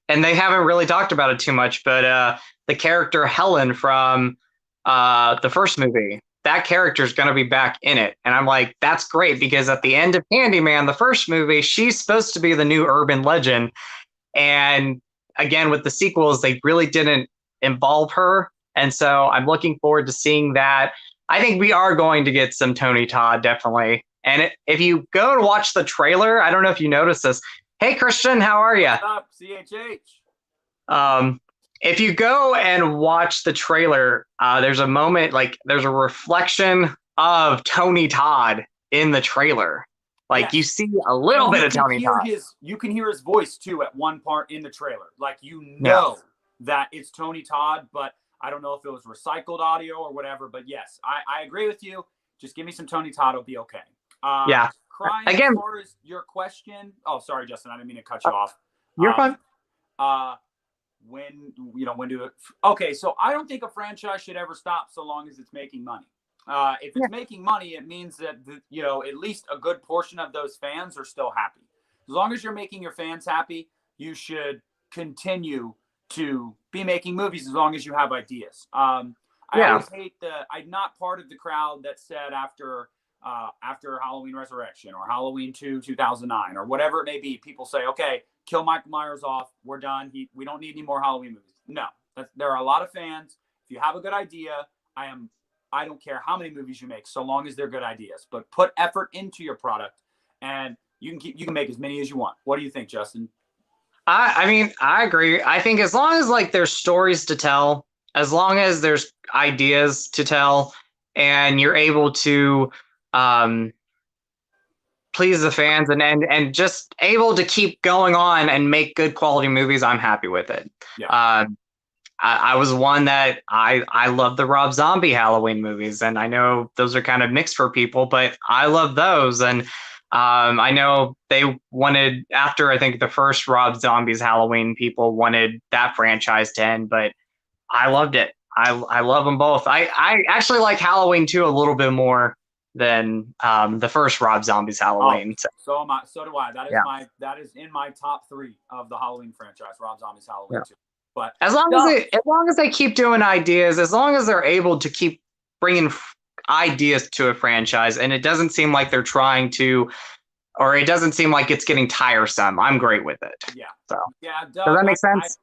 and they haven't really talked about it too much, but the character Helen from the first movie, that character is going to be back in it. And I'm like, that's great, because at the end of Candyman, the first movie, she's supposed to be the new urban legend. And again, with the sequels, they really didn't involve her. And so I'm looking forward to seeing that. I think we are going to get some Tony Todd, definitely. And if you go to watch the trailer, I don't know if you noticed this. Hey, Christian, how are you? What's up, CHH? If you go and watch the trailer, there's a moment, like there's a reflection of Tony Todd in the trailer. Like you see a little bit of Tony Todd. You can hear his voice too at one part in the trailer. Like, you know that it's Tony Todd, but I don't know if it was recycled audio or whatever. But yes, I agree with you. Just give me some Tony Todd. It'll be okay. Crying, again, as far as your question. Oh, sorry, Justin. I didn't mean to cut you off. You're fine. When do it? Okay, so I don't think a franchise should ever stop so long as it's making money. If it's making money, it means that at least a good portion of those fans are still happy. As long as you're making your fans happy, you should continue to be making movies as long as you have ideas. I always hate I'm not part of the crowd that said after Halloween Resurrection or Halloween 2, 2009 or whatever it may be, people say, okay, kill Michael Myers off. We're done. We don't need any more Halloween movies. No, there are a lot of fans. If you have a good idea, I don't care how many movies you make, so long as they're good ideas. But put effort into your product, and you can make as many as you want. What do you think, Justin? I mean, I agree. I think as long as like there's stories to tell, as long as there's ideas to tell, and you're able to please the fans and just able to keep going on and make good quality movies, I'm happy with it. I was one that I love the Rob Zombie Halloween movies, and I know those are kind of mixed for people, but I love those. And I know they wanted, after I think the first Rob Zombie's Halloween, people wanted that franchise to end, but I loved it. I love them both. I actually like Halloween 2 a little bit more than the first Rob Zombie's Halloween. So am I. So do I. Yeah. That is in my top 3 of the Halloween franchise. Rob Zombie's Halloween too. But as long as they keep doing ideas, as long as they're able to keep bringing ideas to a franchise, and it doesn't seem like they're trying to, or it doesn't seem like it's getting tiresome, I'm great with it. Yeah. So yeah, Doug, does that make sense?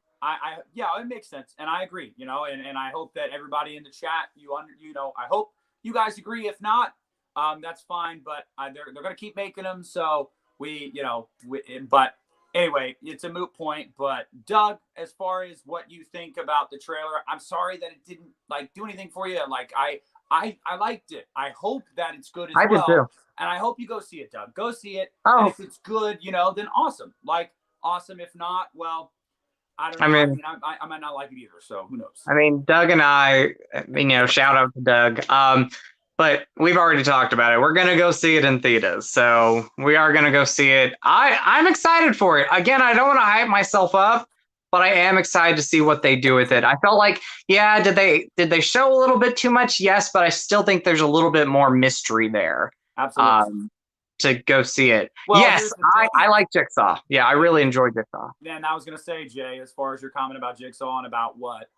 Yeah, it makes sense, and I agree. You know, and I hope that everybody in the chat, I hope you guys agree. If not, that's fine. But they're going to keep making them, so but anyway, it's a moot point. But Doug, as far as what you think about the trailer, I'm sorry that it didn't do anything for you. I liked it. I hope that it's good as well. I did too. And I hope you go see it, Doug. Go see it. Oh. And if it's good, then awesome. Awesome. If not, well, I don't know. I might not like it either. So who knows? I mean, Doug and I, shout out to Doug. But we've already talked about it. We're going to go see it in theaters. So we are going to go see it. I'm excited for it. Again, I don't want to hype myself up, but I am excited to see what they do with it. I felt like, yeah, did they show a little bit too much? Yes, but I still think there's a little bit more mystery there. Absolutely. To go see it. Well, yes, I like Jigsaw. Yeah, I really enjoyed Jigsaw. And I was going to say, Jay, as far as your comment about Jigsaw and about what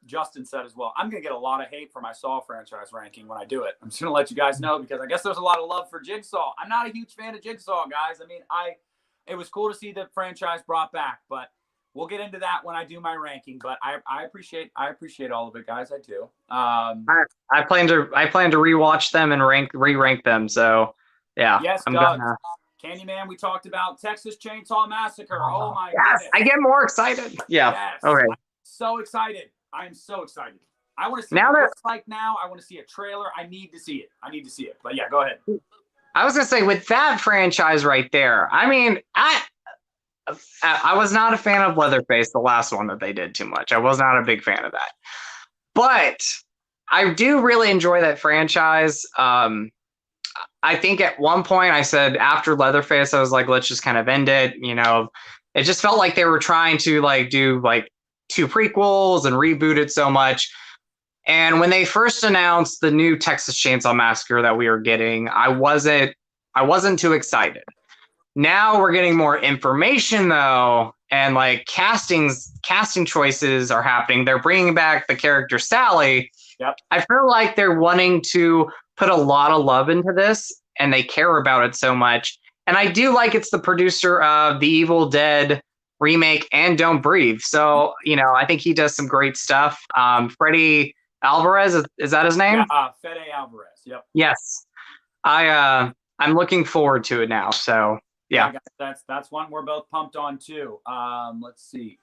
Justin said as well, I'm going to get a lot of hate for my Saw franchise ranking when I do it. I'm just going to let you guys know because I guess there's a lot of love for Jigsaw. I'm not a huge fan of Jigsaw, guys. I mean, it was cool to see the franchise brought back, but we'll get into that when I do my ranking. But I appreciate all of it, guys. I do. I plan to rewatch them and re-rank them. So. Yeah. Yes, Doug. Candyman, we talked about Texas Chainsaw Massacre. Oh my goodness. I get more excited. Yeah. Yes, okay. I'm so excited. I'm so excited. I want to see what it looks like now. I want to see a trailer. I need to see it. But yeah, go ahead. I was gonna say with that franchise right there, I mean, I was not a fan of Leatherface, the last one that they did too much. I was not a big fan of that. But I do really enjoy that franchise. I think at one point I said after Leatherface, I was like, let's just kind of end it. It just felt like they were trying to do 2 prequels and reboot it so much. And when they first announced the new Texas Chainsaw Massacre that we were getting, I wasn't too excited. Now we're getting more information though. And casting choices are happening. They're bringing back the character Sally. Yep. I feel like they're wanting to put a lot of love into this and they care about it so much. And I do like it's the producer of the Evil Dead remake and Don't Breathe. So, I think he does some great stuff. Fede Alvarez, is that his name? Yeah, Fede Alvarez. Yep. Yes. I'm looking forward to it now. So yeah. That's one we're both pumped on too. Let's see.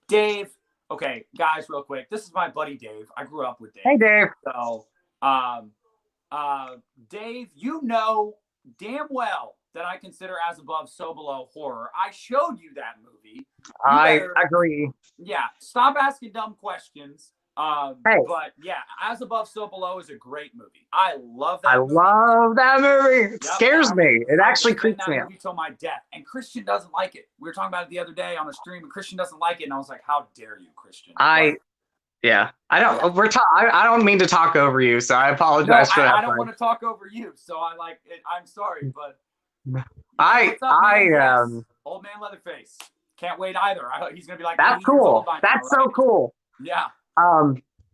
Dave. Okay, guys, real quick. This is my buddy Dave. I grew up with Dave. Hey, Dave. So, Dave, you know damn well that I consider As Above, So Below horror. I showed you that movie. I agree. Yeah, stop asking dumb questions. Hey. But yeah, As Above, So Below is a great movie. I love that. I love that movie. It scares me. It actually creeps me out. Till my death. And Christian doesn't like it. We were talking about it the other day on a stream, and Christian doesn't like it. And I was like, "How dare you, Christian?" Yeah, I don't. I don't mean to talk over you, so I apologize for that. I don't want to talk over you, so I'm sorry, but old man Leatherface can't wait either. He's gonna be like, that's cool. That's so cool. Yeah.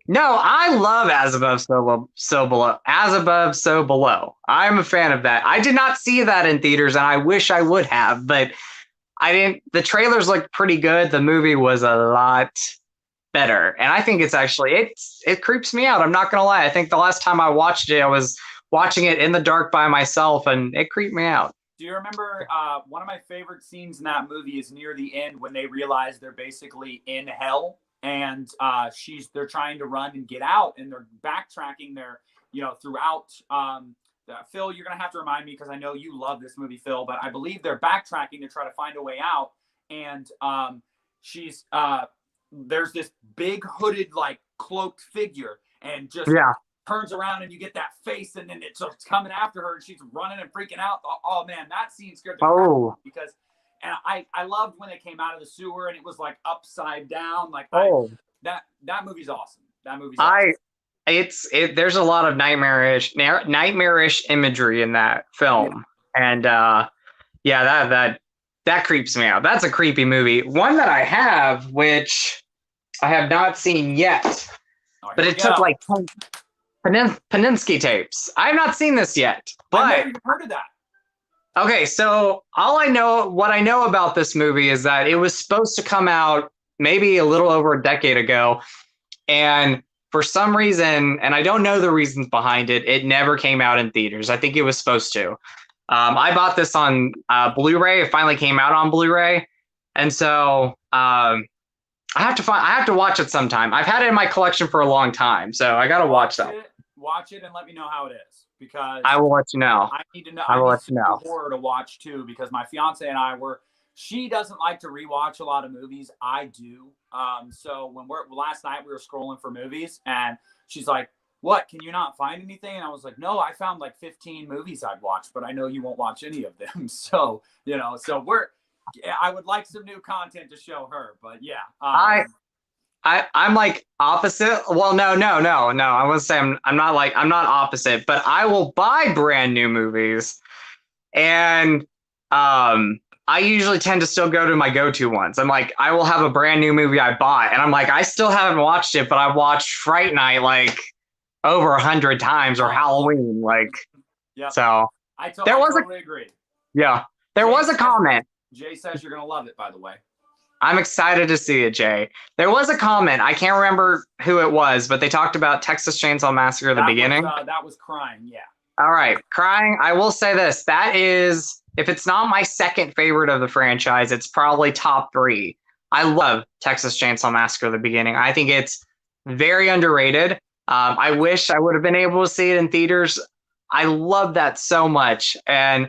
No, I love As Above, So Below. As Above, So Below. I'm a fan of that. I did not see that in theaters, and I wish I would have, but I didn't. The trailers looked pretty good. The movie was a lot better, and I think it's actually it creeps me out. I'm not gonna lie. I think the last time I watched it, I was watching it in the dark by myself, and it creeped me out. Do you remember one of my favorite scenes in that movie is near the end when they realize they're basically in hell, and they're trying to run and get out, and they're backtracking their throughout. Phil, you're gonna have to remind me because I know you love this movie, Phil, but I believe they're backtracking to try to find a way out, and she's there's this big hooded cloaked figure and just turns around and you get that face and then it's coming after her and she's running and freaking out. Oh man, that scene scared the crap out of me because I loved when they came out of the sewer and it was upside down. That movie's awesome. That movie's awesome. there's a lot of nightmarish imagery in that film. Yeah. And that creeps me out. That's a creepy movie. One that I have, which I have not seen yet, but it took like Paninsky tapes. I have not seen this yet, but I've never even heard of that. Okay, so what I know about this movie is that it was supposed to come out maybe a little over a decade ago, and for some reason, and I don't know the reasons behind it, it never came out in theaters. I think it was supposed to. I bought this on Blu-ray. It finally came out on Blu-ray, and so I have to watch it sometime. I've had it in my collection for a long time, so I got to watch that. Watch it and let me know how it is, because I will let you know. I need to know. I will let you know. Horror to watch too, because my fiance and she doesn't like to rewatch a lot of movies. I do. So when last night we were scrolling for movies, and she's like, "What? Can you not find anything?" And I was like, "No, I found like 15 movies I'd watched, but I know you won't watch any of them." So I would like some new content to show her, but yeah. I'm like opposite. Well, no. I wouldn't say I'm not opposite, but I will buy brand new movies, and I usually tend to still go to my go-to ones. I'm like, I will have a brand new movie I bought, and I'm like, I still haven't watched it, but I watched Fright Night like over 100 times, or Halloween, like. Yeah. So I totally agree. Yeah, there was a comment. Jay says you're gonna love it, by the way. I'm excited to see it, Jay. There was a comment. I can't remember who it was, but they talked about Texas Chainsaw Massacre at the beginning. That was Crying, yeah. All right, Crying. I will say this. That is, if it's not my second favorite of the franchise, it's probably top 3. I love Texas Chainsaw Massacre at the beginning. I think it's very underrated. I wish I would have been able to see it in theaters. I love that so much. And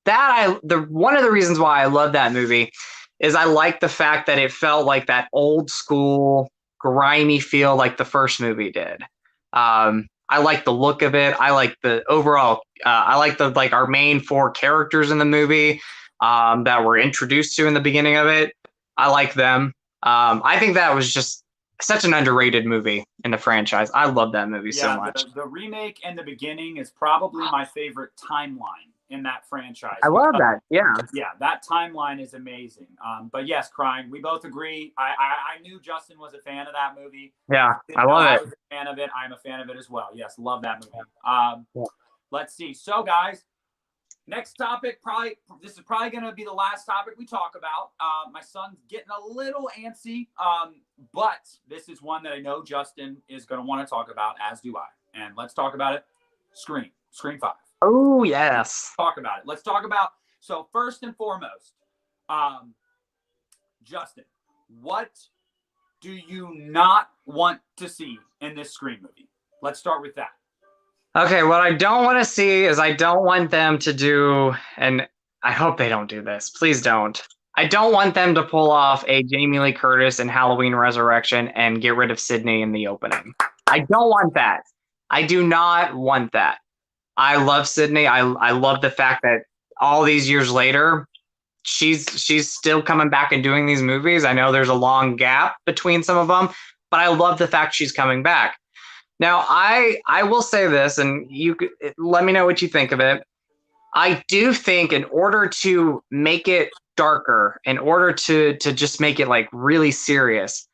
one of the reasons why I love that movie is I like the fact that it felt like that old school, grimy feel like the first movie did. I like the look of it. I like the overall, I like our main 4 characters in the movie that we're introduced to in the beginning of it. I like them. I think that was just such an underrated movie in the franchise. I love that movie so much. The remake and the beginning is probably my favorite timeline in that franchise. I love that. Yeah. Yeah, that timeline is amazing. But yes, Crying, we both agree. I knew Justin was a fan of that movie. Yeah, I love it. I was a fan of it. I'm a fan of it as well. Yes, love that movie. Let's see. So, guys, next topic, this is probably going to be the last topic we talk about. My son's getting a little antsy, but this is one that I know Justin is going to want to talk about, as do I. And let's talk about it. Scream 5. Oh, yes. Talk about it. Let's talk about, so first and foremost, Justin, what do you not want to see in this Scream movie? Let's start with that. Okay, what I don't want to see is I don't want them to do, and I hope they don't do this. Please don't. I don't want them to pull off a Jamie Lee Curtis in Halloween Resurrection and get rid of Sydney in the opening. I don't want that. I do not want that. I love Sydney. I love the fact that all these years later, she's still coming back and doing these movies. I know there's a long gap between some of them, but I love the fact she's coming back. Now, I will say this, and you let me know what you think of it. I do think in order to make it darker, in order to just make it like really serious,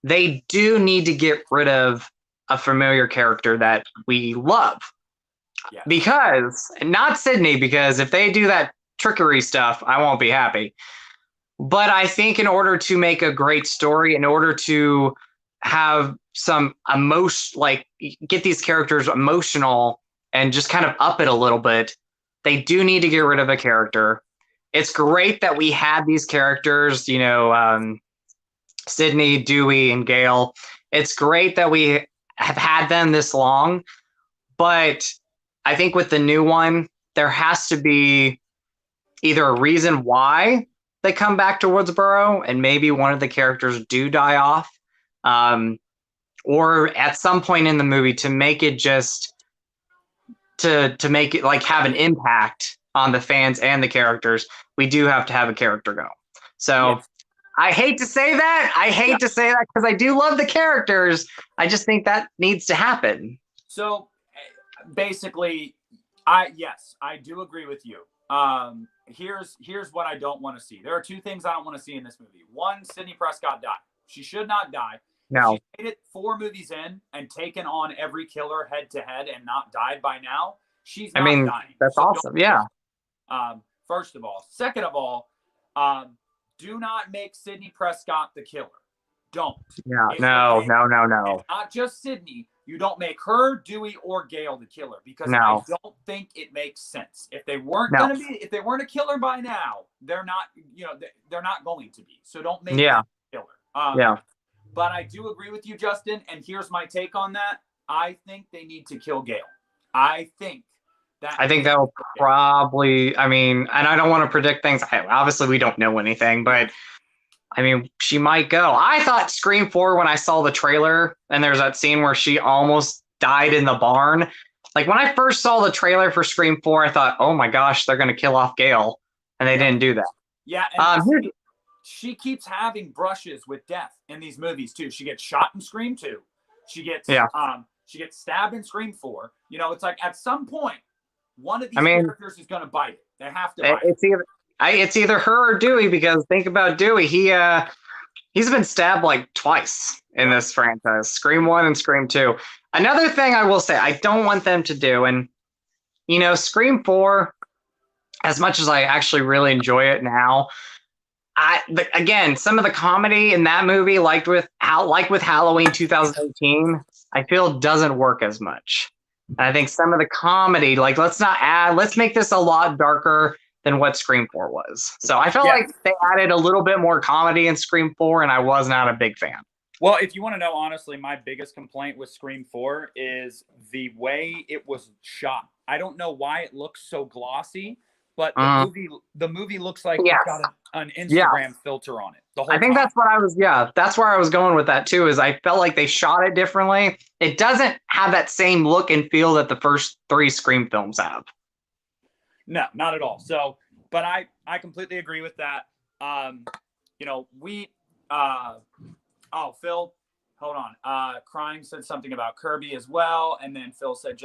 they do need to get rid of a familiar character that we love. Yeah. Because, not Sydney, because if they do that trickery stuff, I won't be happy. But I think in order to make a great story, in order to have some emotion, like get these characters emotional and just kind of up it a little bit, they do need to get rid of a character. It's great that we had these characters, Sydney, Dewey, and Gail. It's great that we have had them this long, but I think with the new one, there has to be either a reason why they come back to Woodsboro and maybe one of the characters do die off, or at some point in the movie to make it just to make it like have an impact on the fans and the characters, we do have to have a character go. So I hate to say that. I Yeah. hate to say that because I do love the characters. I just think that needs to happen. So basically, yes, I do agree with you. Here's what I don't want to see. There are two things I don't want to see in this movie. One, Sidney Prescott die. She should not die. No. If she made it 4 movies in and taken on every killer head to head and not died by now, she's not dying. That's So awesome. Yeah. First of all. Second of all, do not make Sidney Prescott the killer. Don't. Yeah. No. Not just Sidney. You don't make her, Dewey, or Gale the killer because I don't think it makes sense. If they weren't if they weren't a killer by now, they're not. They're not going to be. So don't make them a killer. But I do agree with you, Justin. And here's my take on that. I think they need to kill Gale. I think that will probably. I mean, and I don't want to predict things. Obviously, we don't know anything, but. I mean, she might go. I thought Scream 4 when I saw the trailer, and there's that scene where she almost died in the barn. Like, when I first saw the trailer for Scream 4, I thought, oh my gosh, they're going to kill off Gale. And they didn't do that. Yeah, and she keeps having brushes with death in these movies, too. She gets shot in Scream 2. She gets stabbed in Scream 4. It's like, at some point, one of these characters is going to bite it. They have to bite it. It's either her or Dewey, because think about Dewey. He's been stabbed like twice in this franchise, Scream 1 and Scream 2. Another thing I will say, I don't want them to do, and Scream 4, as much as I actually really enjoy it now, again, some of the comedy in that movie, like with Halloween 2018, I feel doesn't work as much. And I think some of the comedy, like let's make this a lot darker than what Scream 4 was. So I felt like they added a little bit more comedy in Scream 4, and I was not a big fan. Well, if you want to know, honestly, my biggest complaint with Scream 4 is the way it was shot. I don't know why it looks so glossy, but the movie looks like it's got an Instagram filter on it. The whole time. That's where I was going with that too, is I felt like they shot it differently. It doesn't have that same look and feel that the first 3 Scream films have. No, not at all. So, but I completely agree with that. Phil, hold on. Crying said something about Kirby as well. And then Phil said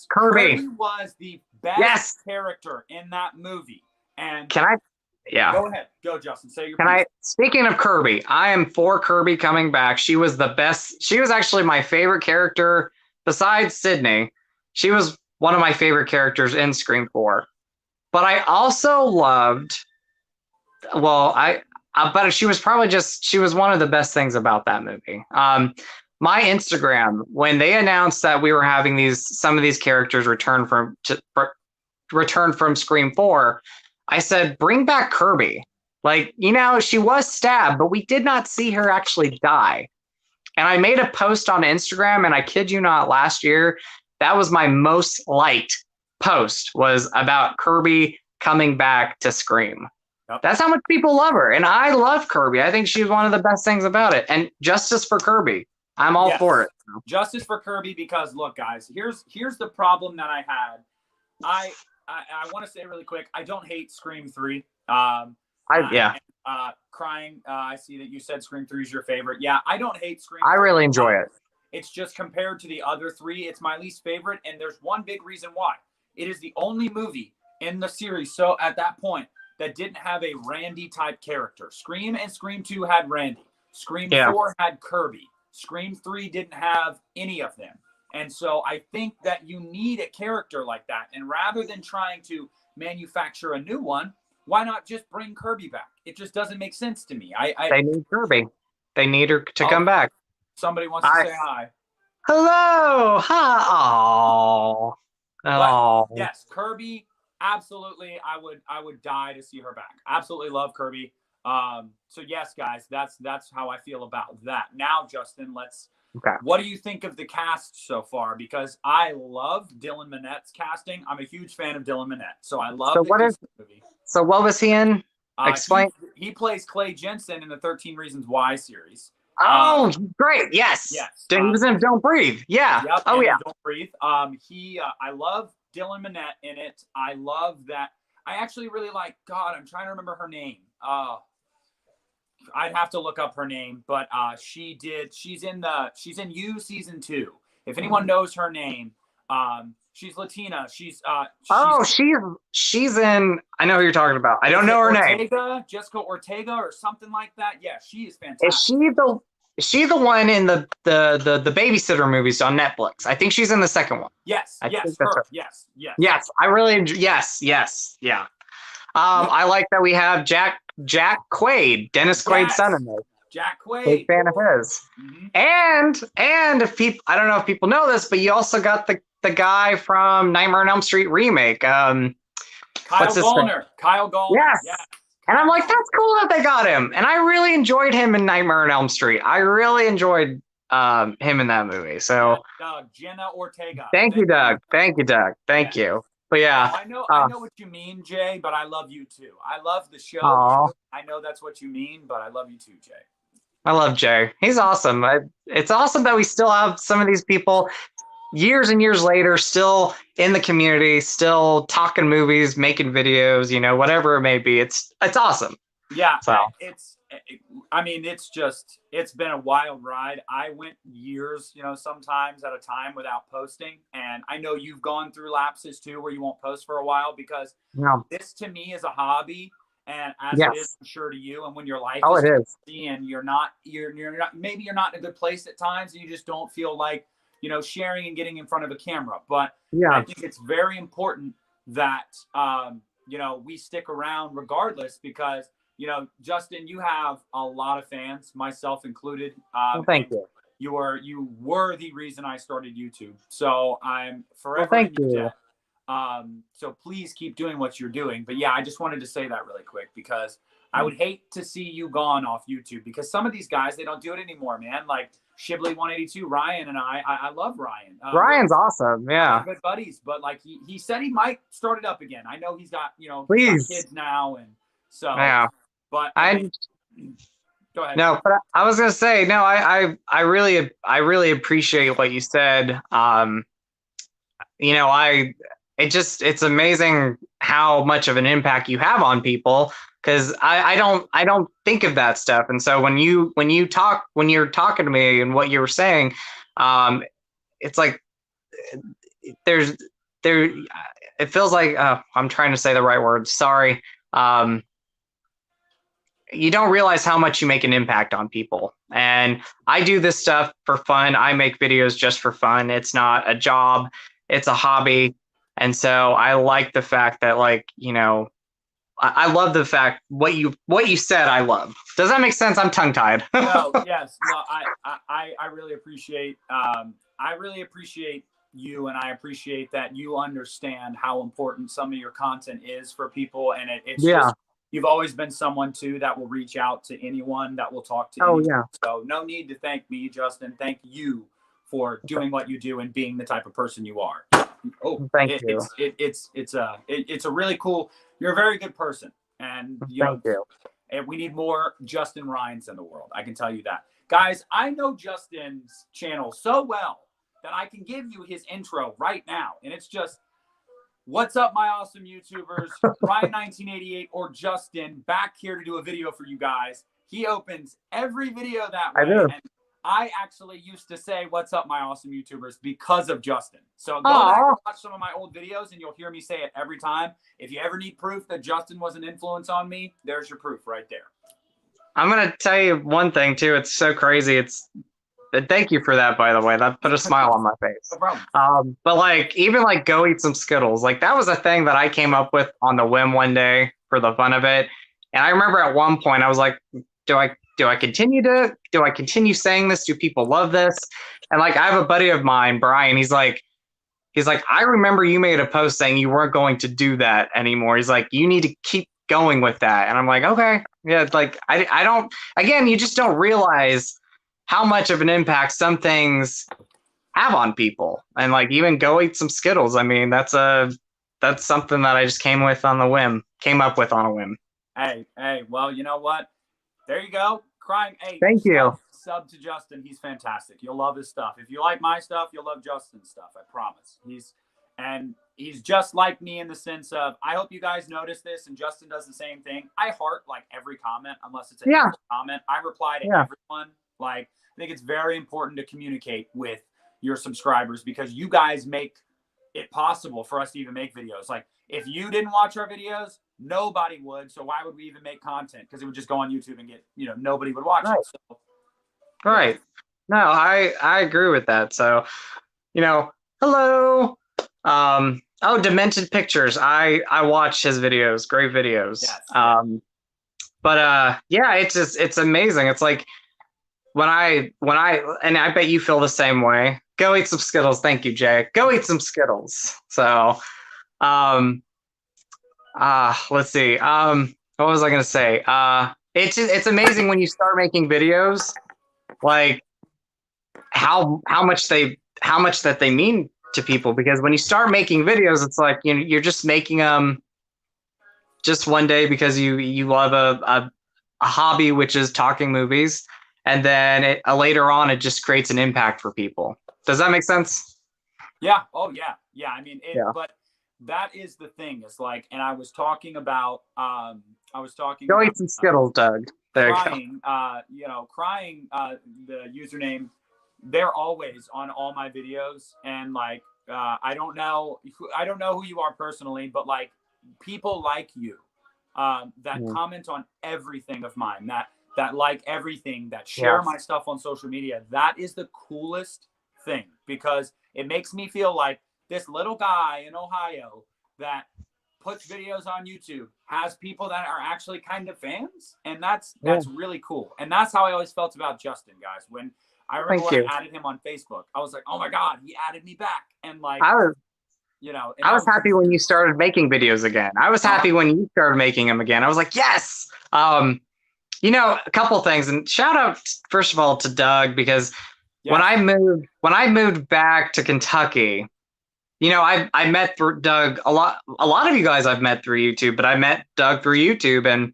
Kirby was the best character in that movie. And go ahead. Go, Justin. Say your piece. Speaking of Kirby, I am for Kirby coming back. She was the best. She was actually my favorite character besides Sydney. She was one of my favorite characters in Scream 4. But I also loved, but she was one of the best things about that movie. My Instagram, when they announced that we were having some of these characters return from Scream 4, I said, bring back Kirby. Like, she was stabbed, but we did not see her actually die. And I made a post on Instagram, and I kid you not, last year, that was my most liked post, was about Kirby coming back to Scream. Yep. That's how much people love her. And I love Kirby. I think she's one of the best things about it. And justice for Kirby. I'm all for it. Justice for Kirby, because look, guys, here's the problem that I had. I want to say really quick, I don't hate Scream 3. Crying, I see that you said Scream 3 is your favorite. Yeah, I don't hate Scream 3. I really enjoy it. It's just compared to the other 3, it's my least favorite. And there's one big reason why. It is the only movie in the series, so at that point, that didn't have a Randy type character. Scream and Scream 2 had Randy. Scream 4 had Kirby. Scream 3 didn't have any of them. And so I think that you need a character like that. And rather than trying to manufacture a new one, why not just bring Kirby back? It just doesn't make sense to me. They need Kirby. They need her to come back. Somebody wants to say hi. Hello. Hi. Oh. Yes, Kirby. Absolutely. I would die to see her back. Absolutely love Kirby. So yes, guys, that's how I feel about that. Now, Justin, what do you think of the cast so far? Because I love Dylan Minette's casting. I'm a huge fan of Dylan Minette. So I love the movie. So what was he in? Explain. He plays Clay Jensen in the 13 Reasons Why series. Oh, great. Yes. He was in Don't Breathe. Yeah. Yep, Don't Breathe. I love Dylan Minette in it. I love that. I actually really like, God, I'm trying to remember her name. I'd have to look up her name, but she's in You season 2. If anyone knows her name, she's Latina. Oh, she's in. I know who you're talking about. I don't know her name. Jessica Ortega or something like that. Yeah, she is fantastic. Is she the one in the babysitter movies on Netflix? I think she's in the second one. Yes, I yes, think that's her. her. Yes, yes. Yes, I really enjoy. Yes, yes, yeah. I like that we have Jack Quaid, Dennis Quaid's son in there. Jack Quaid. Big fan of his. And if people, I don't know if people know this, but you also got the guy from Nightmare on Elm Street remake. Kyle Gallner. Yes. Yeah. And I'm like, that's cool that they got him. And I really enjoyed him in Nightmare on Elm Street. I really enjoyed him in that movie. So Doug, Jenna Ortega. Thank you, Doug. Thank you. But yeah. I know what you mean, Jay, but I love you too. I love the show. Aww. I know that's what you mean, but I love you too, Jay. I love Jay. He's awesome. It's awesome that we still have some of these people years and years later, still in the community, still talking movies, making videos, whatever it may be. It's awesome. Yeah. So it's been a wild ride. I went years, sometimes at a time without posting. And I know you've gone through lapses too, where you won't post for a while because this to me is a hobby. And as it is, I'm sure to you, and when your life is busy and you're not, maybe you're not in a good place at times and you just don't feel like, sharing and getting in front of a camera. But I think it's very important that, we stick around regardless because, Justin, you have a lot of fans, myself included. Thank you. You were the reason I started YouTube. So I'm forever. Thank you. So please keep doing what you're doing. But yeah, I just wanted to say that really quick because I would hate to see you gone off YouTube because some of these guys, they don't do it anymore, man. Like Shibley 182, Ryan and I love Ryan. Ryan's awesome. Yeah. We're good buddies, but like he said he might start it up again. I know he's got, Please. kids now. And so, but go ahead. No, but I was going to say, no, I really appreciate what you said. It's amazing how much of an impact you have on people because I don't think of that stuff. And so when you're talking to me and what you were saying, it's like it feels like I'm trying to say the right words. Sorry. You don't realize how much you make an impact on people. And I do this stuff for fun. I make videos just for fun. It's not a job. It's a hobby. And so I like the fact that I love the fact what you said. I love. Does that make sense? I'm tongue tied. No, yes. No, I really appreciate, you. And I appreciate that you understand how important some of your content is for people. And it's just, you've always been someone too that will reach out to anyone that will talk to you. Yeah. So no need to thank me, Justin. Thank you for doing what you do and being the type of person you are. Oh, thank you. It's a really cool. You're a very good person, and thank you. And we need more Justin Ryans in the world. I can tell you that, guys. I know Justin's channel so well that I can give you his intro right now, and it's just, "What's up, my awesome YouTubers? Ryan 1988 or Justin back here to do a video for you guys." He opens every video that way. I do. And I actually used to say, "What's up, my awesome YouTubers," because of Justin. So go back and watch some of my old videos and you'll hear me say it every time. If you ever need proof that Justin was an influence on me, there's your proof right there. I'm going to tell you one thing too. It's so crazy. Thank you for that, by the way. That put a smile on my face. No problem. But even go eat some Skittles. That was a thing that I came up with on the whim one day for the fun of it. And I remember at one point I was like, do I continue saying this? Do people love this? And I have a buddy of mine, Brian. He's like, I remember you made a post saying you weren't going to do that anymore. He's like, you need to keep going with that. And I'm like, okay, yeah. I don't. Again, you just don't realize how much of an impact some things have on people. And even go eat some Skittles. I mean, that's something that I just came up with on a whim. Hey, well, you know what? There you go. Hey, thank you. Sub to Justin. He's fantastic. You'll love his stuff. If you like my stuff, you'll love Justin's stuff. I promise. And he's just like me in the sense of, I hope you guys notice this, and Justin does the same thing. I heart like every comment, unless it's a comment. I reply to everyone. Like, I think it's very important to communicate with your subscribers, because you guys make it possible for us to even make videos. Like, if you didn't watch our videos, nobody would. So why would we even make content? Because it would just go on YouTube and get, nobody would watch it. So, right. No, I agree with that. So, hello. Demented Pictures. I watch his videos. Great videos. Yes. It's amazing. It's like when I and I bet you feel the same way. Go eat some Skittles. Thank you, Jay. Go eat some Skittles. So, let's see. What was I gonna say? It's amazing when you start making videos, like how much that they mean to people, because when you start making videos, it's like you're just making them just one day because you love a hobby, which is talking movies, and then later on it just creates an impact for people. Does that make sense? Yeah. Oh yeah. Yeah. I mean, but that is the thing. It's like, and I was talking about Go eat some Skittles, Doug. There crying, crying, the username, they're always on all my videos. And like, I don't know who you are personally, but like, people like you, that comment on everything of mine, that like everything, that share my stuff on social media. That is the coolest thing, because it makes me feel like this little guy in Ohio that puts videos on YouTube has people that are actually kind of fans. And that's really cool. And that's how I always felt about Justin, guys. When I remember when I added him on Facebook, I was like, oh my God, he added me back. And like, I was happy when you started making videos again. I was happy when you started making them again. I was like, yes. A couple things, and shout out first of all to Doug, because when I moved back to Kentucky, I met through Doug a lot of you guys I've met through YouTube, but I met Doug through YouTube, and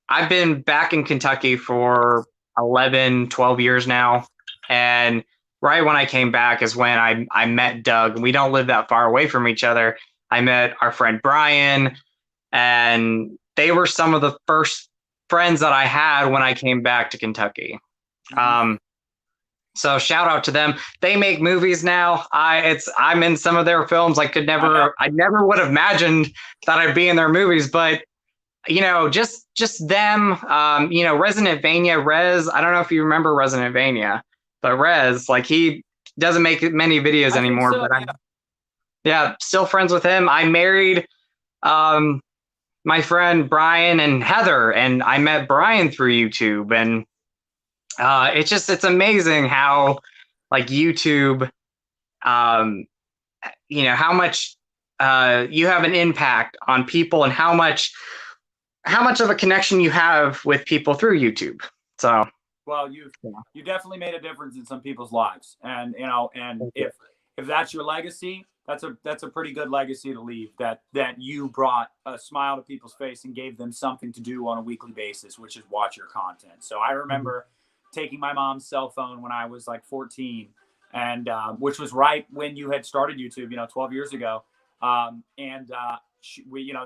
I've been back in Kentucky for 11, 12 years now. And right when I came back is when I met Doug, and we don't live that far away from each other. I met our friend Brian, and they were some of the first friends that I had when I came back to Kentucky. So shout out to them. They make movies now. I'm in some of their films. I never would have imagined that I'd be in their movies, but just them, Resident Vania, Rez. I don't know if you remember Resident Vania, but Rez, like, he doesn't make many videos anymore, but I'm still friends with him. I married my friend Brian and Heather, and I met Brian through YouTube, and it's amazing how, like, YouTube, how much you have an impact on people, and how much of a connection you have with people through YouTube. So, well, you definitely made a difference in some people's lives, and if that's your legacy, that's a pretty good legacy to leave. That you brought a smile to people's face and gave them something to do on a weekly basis, which is watch your content. So I remember taking my mom's cell phone when I was like 14, and which was right when you had started YouTube, 12 years ago.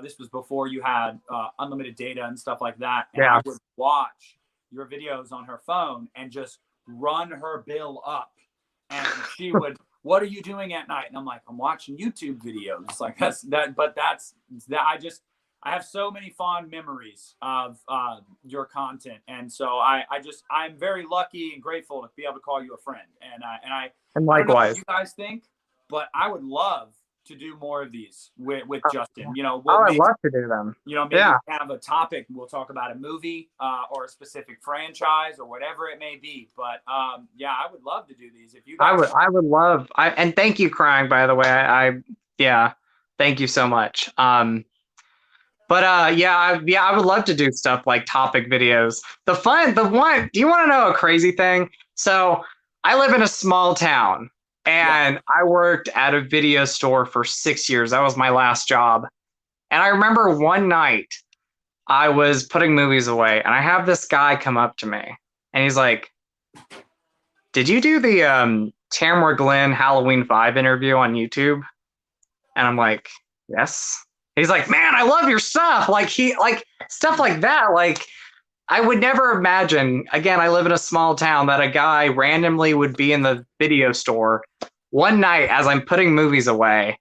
This was before you had unlimited data and stuff like that. And I would watch your videos on her phone and just run her bill up. And she would, what are you doing at night? And I'm like, I'm watching YouTube videos. It's like, I have so many fond memories of your content. And so I'm very lucky and grateful to be able to call you a friend. And likewise, I don't know what you guys think, but I would love to do more of these with Justin. I'd love to do them. Maybe have a topic. We'll talk about a movie or a specific franchise or whatever it may be. But I would love to do these. If you guys I would love. And thank you, Crying, by the way. Thank you so much. I would love to do stuff like topic videos. Do you want to know a crazy thing? So I live in a small town, and I worked at a video store for 6 years. That was my last job. And I remember one night I was putting movies away, and I have this guy come up to me, and he's like, did you do the Tamara Glenn Halloween 5 interview on YouTube? And I'm like, yes. He's like, man, I love your stuff. Like stuff like that. Like I would never imagine, again, I live in a small town, that a guy randomly would be in the video store one night as I'm putting movies away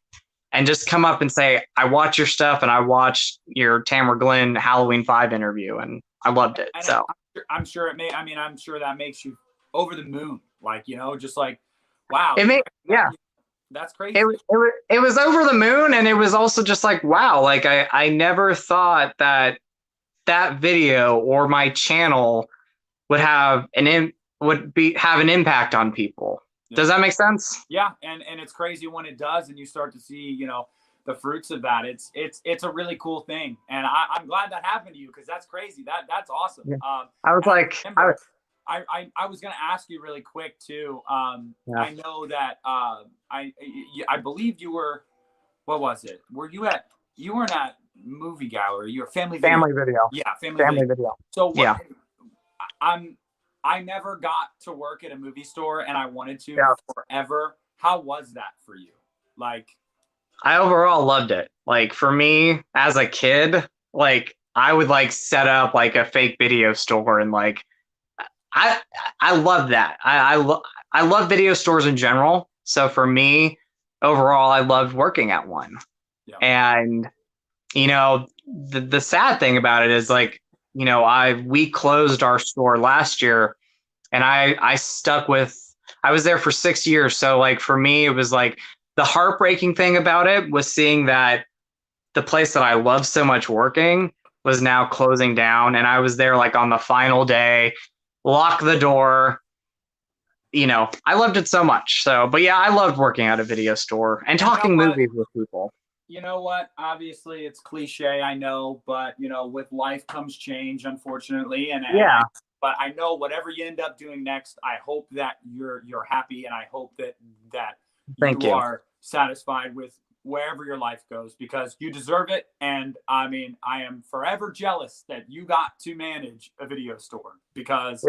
and just come up and say, I watch your stuff and I watched your Tamara Glenn Halloween 5 interview and I loved it. And So I'm sure it may, I mean, I'm sure that makes you over the moon. Like, you know, just like, wow. it made, yeah. That's crazy. It was over the moon, and it was also just like, wow, like I never thought that video or my channel would have have an impact on people. Yeah. Does that make sense? Yeah, and it's crazy when it does, and you start to see, you know, the fruits of that. It's a really cool thing, and I'm glad that happened to you, because that's crazy. That's awesome. Yeah. I was like, I was going to ask you really quick too. Yeah. I know that I believe you were, what was it? You weren't at movie gallery. You were family video. Yeah, family video. So what, yeah. I never got to work at a movie store, and I wanted to forever. How was that for you? Like, I overall loved it. Like for me as a kid, like I would like set up like a fake video store, and like I love that. I love video stores in general. So for me, overall, I loved working at one. Yeah. And you know, the sad thing about it is, like, you know, we closed our store last year, and I stuck with. I was there for 6 years. So like for me, it was like the heartbreaking thing about it was seeing that the place that I loved so much working was now closing down, and I was there like on the final day. Lock the door. You know, I loved it so much. So, but yeah, I loved working at a video store and talking movies with people. You know what? Obviously, it's cliche, I know, but you know, with life comes change, unfortunately. And yeah. But I know whatever you end up doing next, I hope that you're happy, and I hope that you are satisfied with wherever your life goes, because you deserve it. And I mean, I am forever jealous that you got to manage a video store, because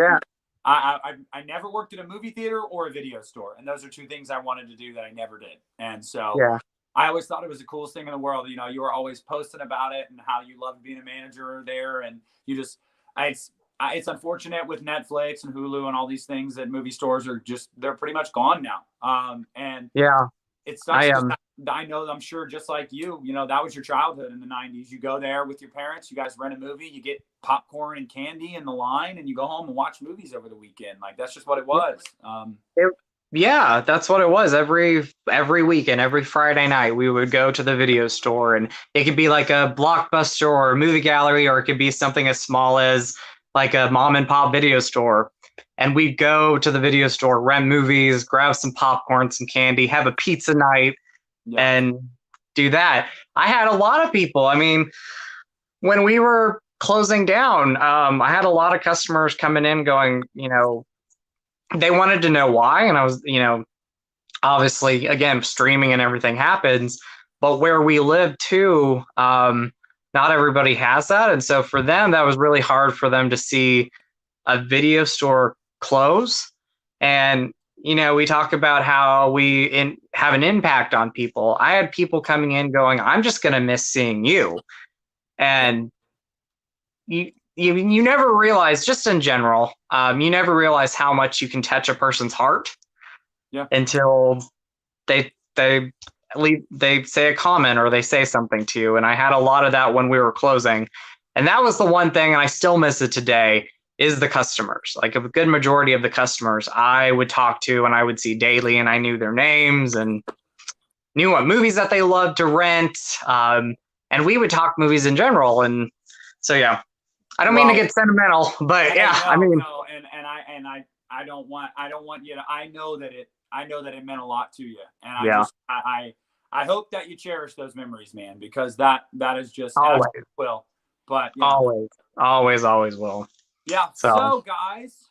I never worked at a movie theater or a video store, and those are two things I wanted to do that I never did. And so I always thought it was the coolest thing in the world. You know, you were always posting about it and how you loved being a manager there, and you just it's unfortunate with Netflix and Hulu and all these things that movie stores are they're pretty much gone now. And yeah, it sucks. I know, I'm sure, just like you know, that was your childhood in the 90s. You go there with your parents, you guys rent a movie, you get popcorn and candy in the line, and you go home and watch movies over the weekend. Like, that's just what it was. Yeah, that's what it was. Every weekend, every Friday night, we would go to the video store, and it could be like a Blockbuster or a movie gallery, or it could be something as small as like a mom and pop video store. And we'd go to the video store, rent movies, grab some popcorn, some candy, have a pizza night, and do that. I had a lot of people. I mean, when we were closing down, I had a lot of customers coming in going, you know, they wanted to know why. And I was, you know, obviously, again, streaming and everything happens, but where we live too, not everybody has that. And so for them, that was really hard for them to see a video store close. And, you know, we talk about how we have an impact on people. I had people coming in going, I'm just going to miss seeing you. And you never realize, just in general, you never realize how much you can touch a person's heart until they say a comment or they say something to you. And I had a lot of that when we were closing. And that was the one thing, and I still miss it today, is the customers. Like a good majority of the customers I would talk to and I would see daily, and I knew their names and knew what movies that they loved to rent. And we would talk movies in general. And so, yeah, I don't mean to get sentimental, but I mean, no, and I don't want you to, I know that it meant a lot to you. And I hope that you cherish those memories, man, because that is just always will. But you know, always will. Yeah. So guys,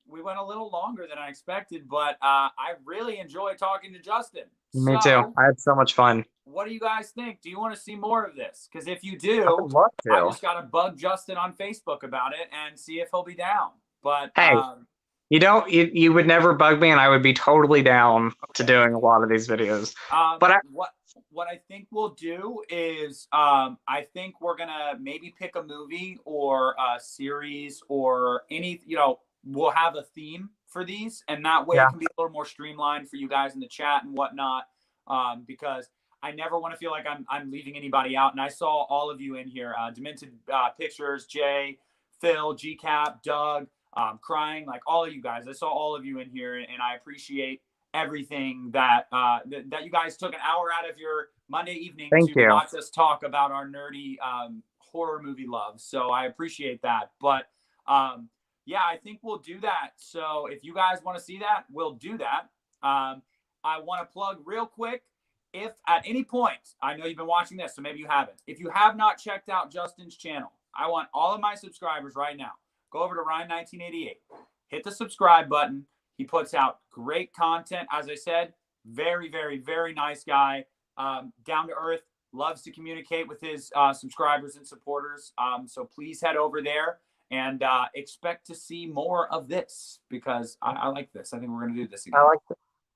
we went a little longer than I expected, but I really enjoyed talking to Justin. Me too. I had so much fun. What do you guys think? Do you want to see more of this? Because if you do, I just got to bug Justin on Facebook about it and see if he'll be down. But hey, You would never bug me, and I would be totally down to Okay. doing a lot of these videos. But What I think we'll do is I think we're gonna maybe pick a movie or a series or any, we'll have a theme for these, and that way yeah, it can be a little more streamlined for you guys in the chat and whatnot. Because I never want to feel like I'm leaving anybody out. And I saw all of you in here, Demented Pictures, Jay, Phil, GCap, Doug, crying, like all of you guys. I saw all of you in here, and I appreciate everything that that you guys took an hour out of your Monday evening thank to you. watch us talk about our nerdy horror movie love. So I appreciate that. But yeah, I think we'll do that. So if you guys want to see that, we'll do that. I want to plug real quick. If at any point, I know you've been watching this, so maybe you haven't. If you have not checked out Justin's channel, I want all of my subscribers right now. Go over to Ryan1988, hit the subscribe button. He puts out great content. As I said, very, very, very nice guy. Down to earth, loves to communicate with his subscribers and supporters. So please head over there and expect to see more of this, because I like this. I think we're going to do this again.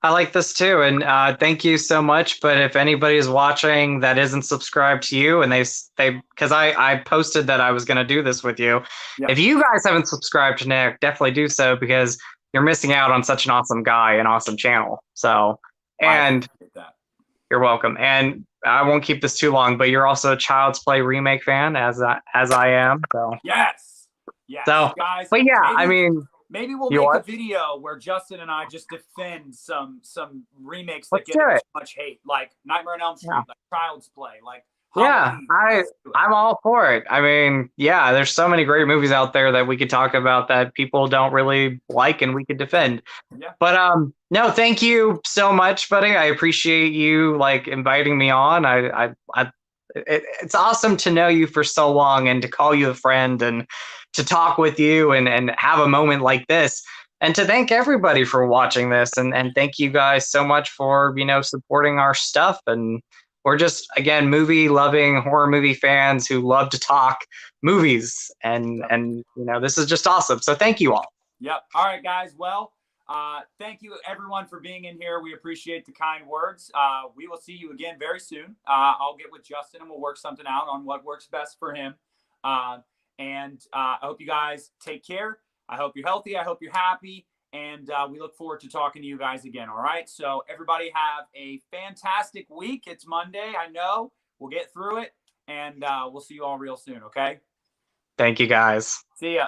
I like this too, and thank you so much. But if anybody is watching that isn't subscribed to you, and they because I posted that I was going to do this with you, Yep. If you guys haven't subscribed to Nick, definitely do so, because you're missing out on such an awesome guy, an awesome channel. So, and you're welcome. And I won't keep this too long, but you're also a Child's Play remake fan, as I am. So yes, so guys. But yeah, maybe we'll make a video where Justin and I just defend some remakes that get too much hate, like Nightmare on Elm Street, like Child's Play, like Halloween. Yeah, I'm all for it. Yeah, there's so many great movies out there that we could talk about that people don't really like and we could defend. Yeah. But no, thank you so much, buddy. I appreciate you inviting me on. It's awesome to know you for so long and to call you a friend and to talk with you and have a moment like this, and to thank everybody for watching this, and thank you guys so much for supporting our stuff. And we're just, again, movie loving horror movie fans who love to talk movies, and this is just awesome. So thank you all. Yep. All right, guys. Well, thank you everyone for being in here. We appreciate the kind words. We will see you again very soon. I'll get with Justin and we'll work something out on what works best for him. And I hope you guys take care. I hope you're healthy. I hope you're happy. And we look forward to talking to you guys again. All right. So everybody have a fantastic week. It's Monday. I know we'll get through it, and we'll see you all real soon. Okay. Thank you, guys. See ya.